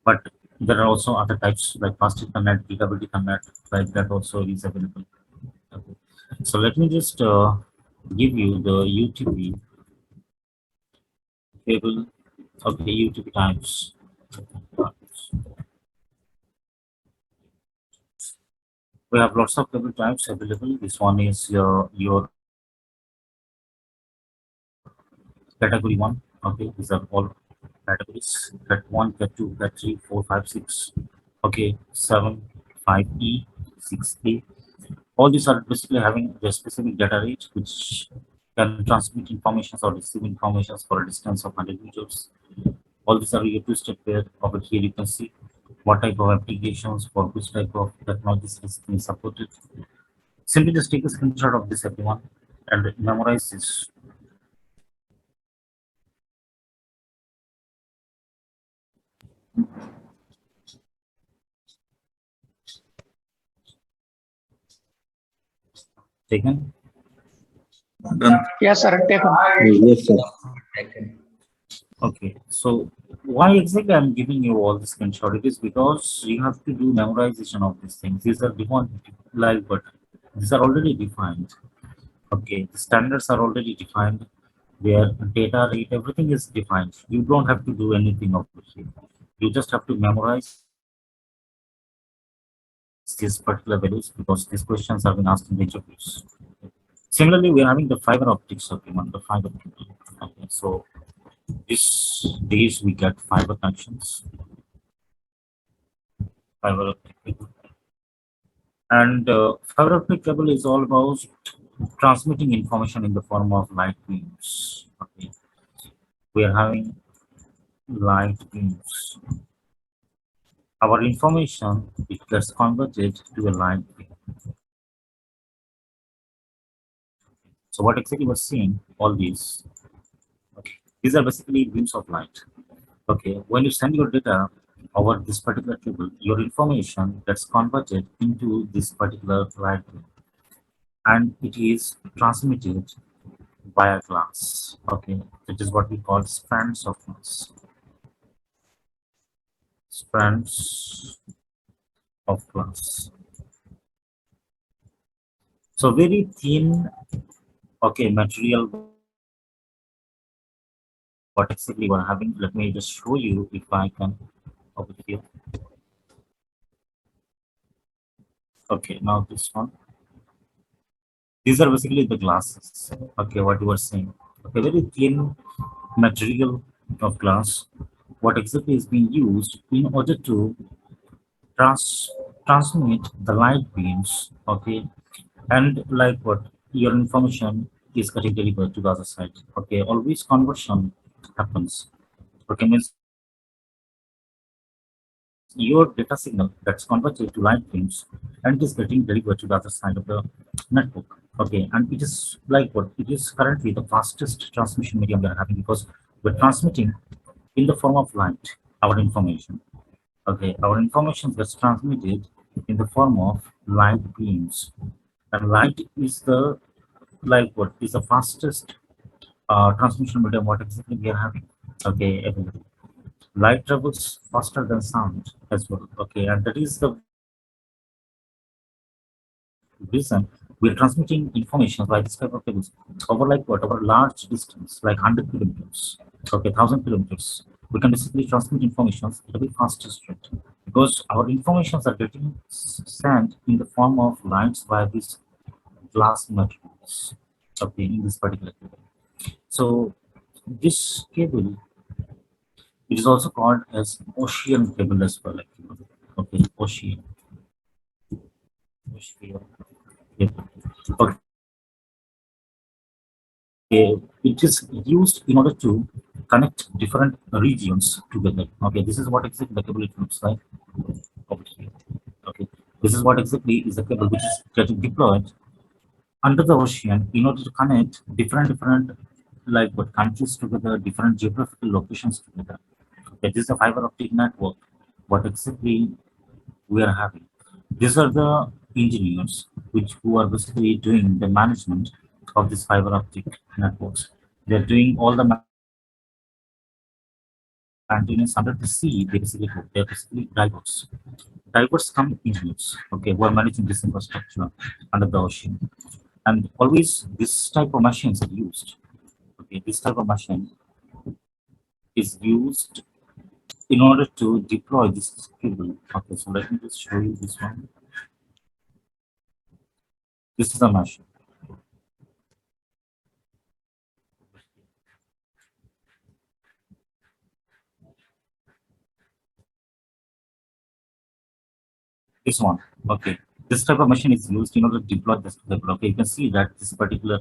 Speaker 4: but there are also other types like fast Ethernet, gigabit Ethernet, like that also is available. Okay. So let me just give you the UTP cable. Okay, UTP types. We have lots of cable types available. This one is your category one. Okay, these are all categories. Cat one, cat two, cat three, four, five, six. Okay, 7, 5E, 6A. All these are basically having the specific data rate which can transmit information or receive information for a distance of 100 meters. All these are your two-step pair. Over here you can see what type of applications for which type of technologies is being supported. Simply just take a screenshot of this everyone and memorize this. Taken?
Speaker 1: Done.
Speaker 2: Yes, sir. Take on.
Speaker 1: Yes, sir.
Speaker 4: Okay, so why exactly I'm giving you all this screenshot? It is because you have to do memorization of these things. These are defined like, but these are already defined. Okay, the standards are already defined. Their data rate, everything is defined. You don't have to do anything of it. You just have to memorize these particular values because these questions have been asked in the interviews. Similarly, we are having the fiber optics supplement, the fiber cable. Okay, so these days we get fiber connections, fiber optic cable. And fiber optic cable is all about transmitting information in the form of light beams. Okay. We are having light beams. Our information it gets converted to a light beam. So what exactly we're seeing all these? Okay. These are basically beams of light. Okay. When you send your data over this particular cable, your information gets converted into this particular light beam, and it is transmitted via glass. Okay, that is what we call strands of glass. Strands of glass. So very thin, okay, material. What exactly we're having? Let me just show you if I can over here. Okay, now this one. These are basically the glasses. Okay, what you were saying. Okay, very thin material of glass. What exactly is being used in order to transmit the light beams, okay, and like what your information is getting delivered to the other side. Okay, always conversion happens. Okay, means your data signal that's converted to light beams and it is getting delivered to the other side of the network. Okay, and it is like what it is currently the fastest transmission medium we are having because we're transmitting in the form of light our information. Okay, our information gets transmitted in the form of light beams, and light is the like what is the fastest transmission medium what exactly we are having. Okay, available. Light travels faster than sound as well. Okay, and that is the reason we are transmitting information by this type of cables over like what over large distance like 100 kilometers. Okay, 1,000 kilometers. We can basically transmit information at a very fastest rate because our informations are getting sent in the form of lights via these glass materials. Okay, in this particular cable. So this cable it is also called as ocean cable as well. Actually. Okay, ocean. Ocean cable. Okay. it is used in order to connect different regions together. Okay, this is what exactly the cable it looks like over here. Okay, this is what exactly is the cable which is getting deployed under the ocean in order to connect different like what countries together, different geographical locations together. Okay, this is a fiber optic network. What exactly we are having. These are the engineers which who are basically doing the management of this fiber optic networks. They're doing all the maintenance under the sea. They're basically divers. Divers come engineers. Okay, who are managing this infrastructure under the ocean. And always this type of machines are used. Okay, this type of machine is used in order to deploy this cable. Okay, so let me just show you this one. This is the machine. This one. Okay. This type of machine is used in order to deploy this cable. Okay, you can see that this particular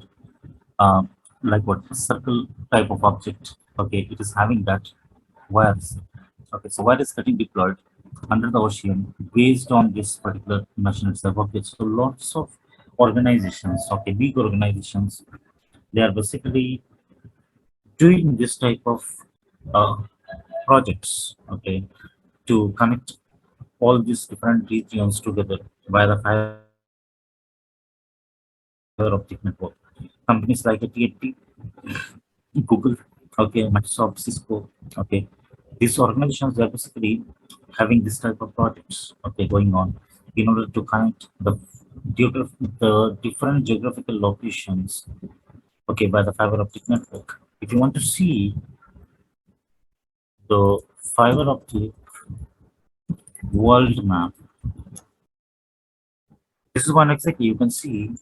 Speaker 4: uh, like what circle type of object. Okay, it is having that wires. Okay, so wire is getting deployed under the ocean based on this particular machine itself. Okay, so lots of organizations, okay, big organizations, they are basically doing this type of uh, projects, okay, to connect all these different regions together via the fiber optic network. Companies like AT&T, Google, okay, Microsoft, Cisco, okay, these organizations are basically having this type of projects, okay, going on in order to connect the different geographical locations, okay, by the fiber optic network. If you want to see the fiber optic world map, this is one exactly you can see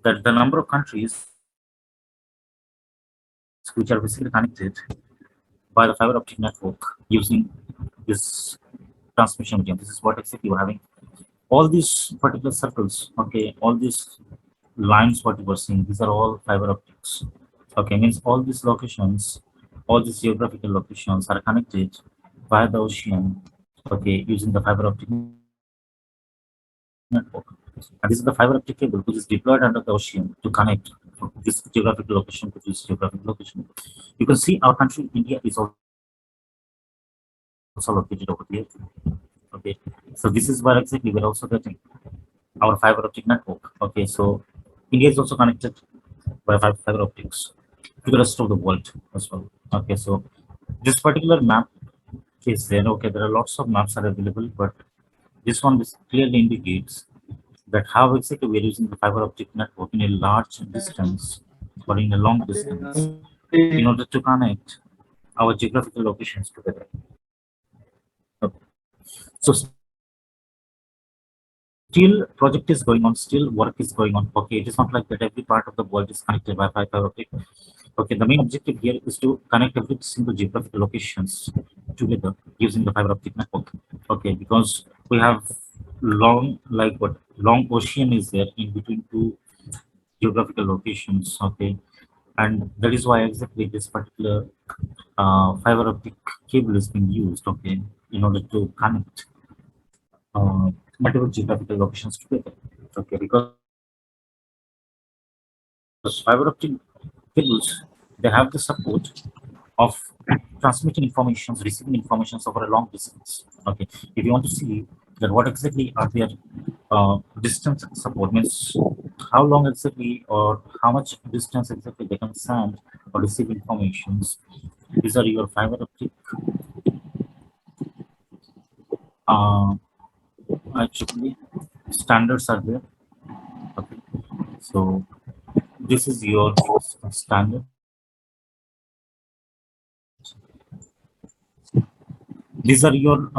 Speaker 4: that the number of countries which are basically connected by the fiber optic network using this transmission medium. This is what exactly we're having. All these particular circles, okay, all these lines, what you were seeing, these are all fiber optics. Okay, means all these locations, all these geographical locations are connected via the ocean, okay, using the fiber optic network. And this is the fiber optic cable which is deployed under the ocean to connect this geographical location to this geographical location. You can see our country, India, is also located over here. Okay, so this is where exactly we're also getting our fiber optic network. Okay, so India is also connected by fiber optics to the rest of the world as well. Okay, so this particular map is there. Okay, there are lots of maps are available, but this one clearly indicates that how exactly we are using the fiber optic network in a large distance or in a long distance in order to connect our geographical locations together. Okay. So still project is going on, still work is going on. Okay, it is not like that every part of the world is connected by fiber optic. Okay, the main objective here is to connect every single geographical locations together using the fiber optic network. Okay, because we have long, like what long ocean is there in between two geographical locations. Okay, and that is why exactly this particular fiber optic cable is being used. Okay, in order to connect multiple geographical locations together. Okay, because fiber optic cables, they have the support of transmitting informations, receiving informations over a long distance. Okay, if you want to see that what exactly are their distance support, means how long exactly or how much distance exactly they can send or receive informations. These are your fiber optic uh, actually standards are there. Okay, so this is your standard. These are your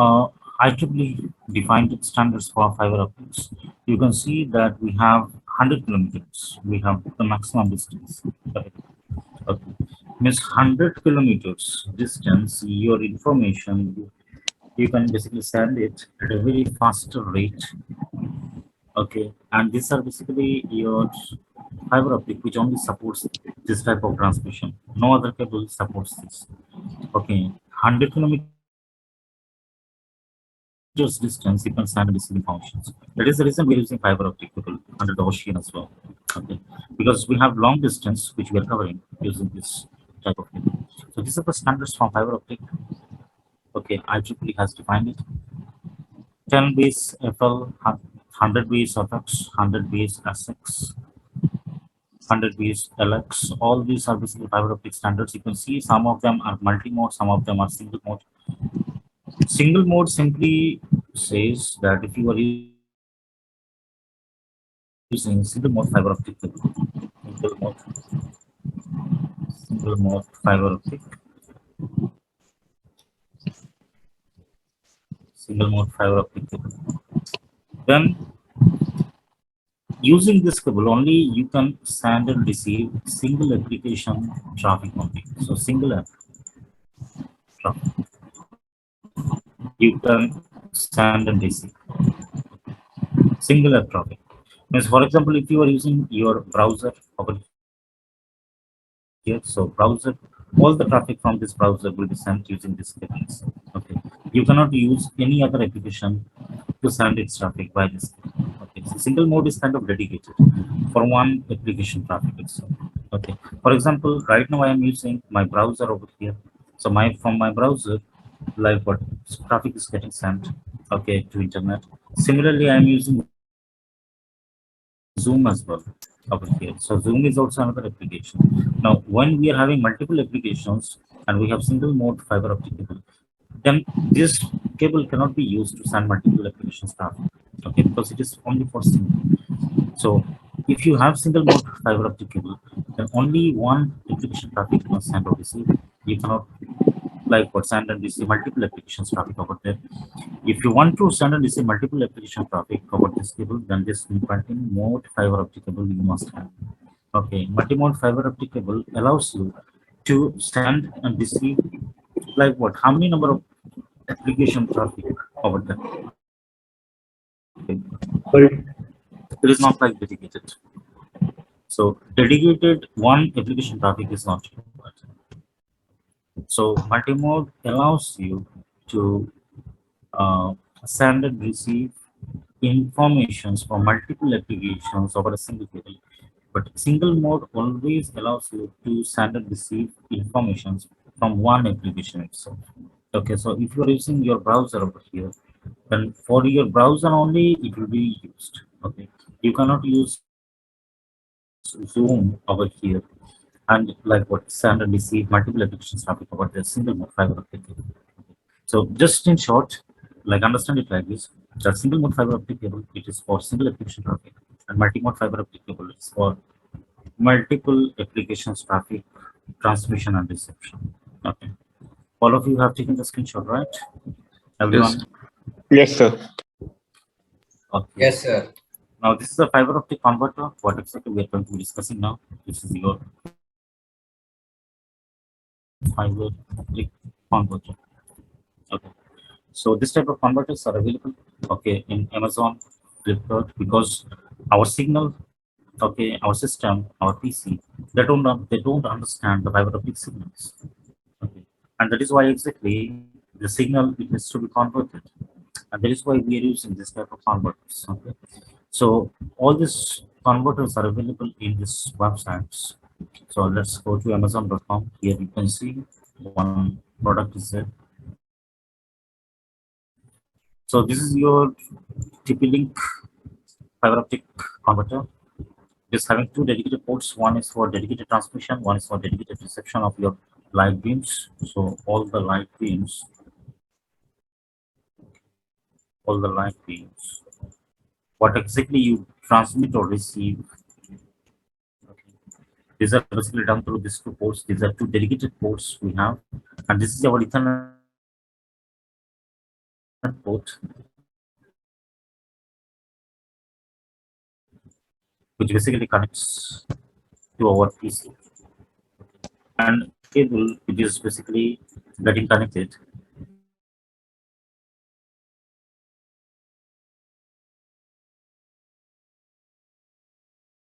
Speaker 4: IEEE defined standards for fiber optics. You can see that we have 100 kilometers. We have the maximum distance. Okay. Okay. Means 100 kilometers distance, your information, you can basically send it at a very faster rate. Okay. And these are basically your fiber optic, which only supports this type of transmission. No other cable supports this. Okay, 100 kilometers distance, you can send receiving functions. That is the reason we're using fiber optic cable under the ocean as well. Okay, because we have long distance which we are covering using this type of cable. So these are the standards from fiber optic. Okay, IEEE has defined it. 10 base FL, 100 base FX, 100 base SX, 100 base LX. All these are basically fiber optic standards. You can see some of them are multi-mode, some of them are single mode. Single mode simply says that if you are using single mode fiber optic cable, single mode fiber optic, single mode fiber optic cable, then using this cable only you can send and receive single application traffic only. So single app traffic you can send and receive single app traffic. Means for example, if you are using your browser over here, so browser, all the traffic from this browser will be sent using this cables. Okay, you cannot use any other application to send its traffic by this. Okay, so single mode is kind of dedicated for one application traffic itself. Okay, for example, right now I am using my browser over here. So my from my browser, like what traffic is getting sent, okay, to internet. Similarly, I am using Zoom as well over here. So Zoom is also another application. Now, when we are having multiple applications and we have single mode fiber optic cable, then this cable cannot be used to send multiple applications traffic. Okay, because it is only for single. So if you have single mode fiber optic cable, then only one application traffic you can send or receive. You cannot like what send and receive multiple applications traffic over there. If you want to send and receive multiple application traffic over this cable, then this multi-mode fiber optic cable you must have. Okay, multi-mode fiber optic cable allows you to send and receive like what? How many number of application traffic over there? Okay. It is not like dedicated. So dedicated one application traffic is not required. So multi-mode allows you to send and receive informations from multiple applications over a single cable. But single mode always allows you to send and receive informations from one application itself. Okay, so if you're using your browser over here, then for your browser only it will be used. Okay, you cannot use Zoom over here and like what send and receive multiple applications traffic over the single mode fiber optic cable. So just in short, like understand it like this: that single mode fiber optic cable it is for single application traffic, and multi-mode fiber optic cable is for multiple applications traffic transmission and reception. Okay, all of you have taken the screenshot, right? Everyone.
Speaker 2: Yes, sir.
Speaker 4: Okay.
Speaker 6: Yes, sir.
Speaker 4: Now this is a fiber optic converter. What exactly we are going to be discussing now? This is your fiber optic converter. Okay. So this type of converters are available, okay, in Amazon, Flipkart, because our signal, okay, our system, our PC, they don't understand the fiber optic signals, okay, and that is why exactly the signal it needs to be converted, and that is why we are using this type of converters. Okay, so all these converters are available in this websites. So let's go to Amazon.com. Here you can see one product is there. So this is your TP-Link fiber optic converter. It is having two dedicated ports. One is for dedicated transmission, one is for dedicated reception of your light beams. So all the light beams, what exactly you transmit or receive. Okay. These are basically done through these two ports. These are two dedicated ports we have, and this is our Ethernet port, which basically connects to our PC, and cable which is basically getting connected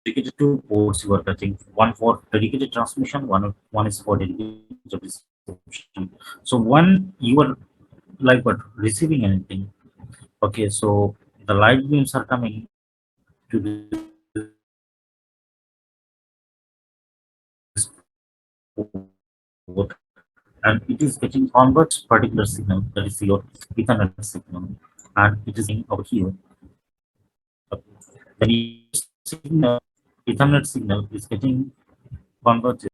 Speaker 4: dedicated two ports you are touching. One for dedicated transmission, one is for dedicated reception. So when you are like what receiving anything, okay, so the light beams are coming to this port, and it is getting converts particular signal, that is your Ethernet signal, and it is in over here. The signal, Ethernet signal is getting converted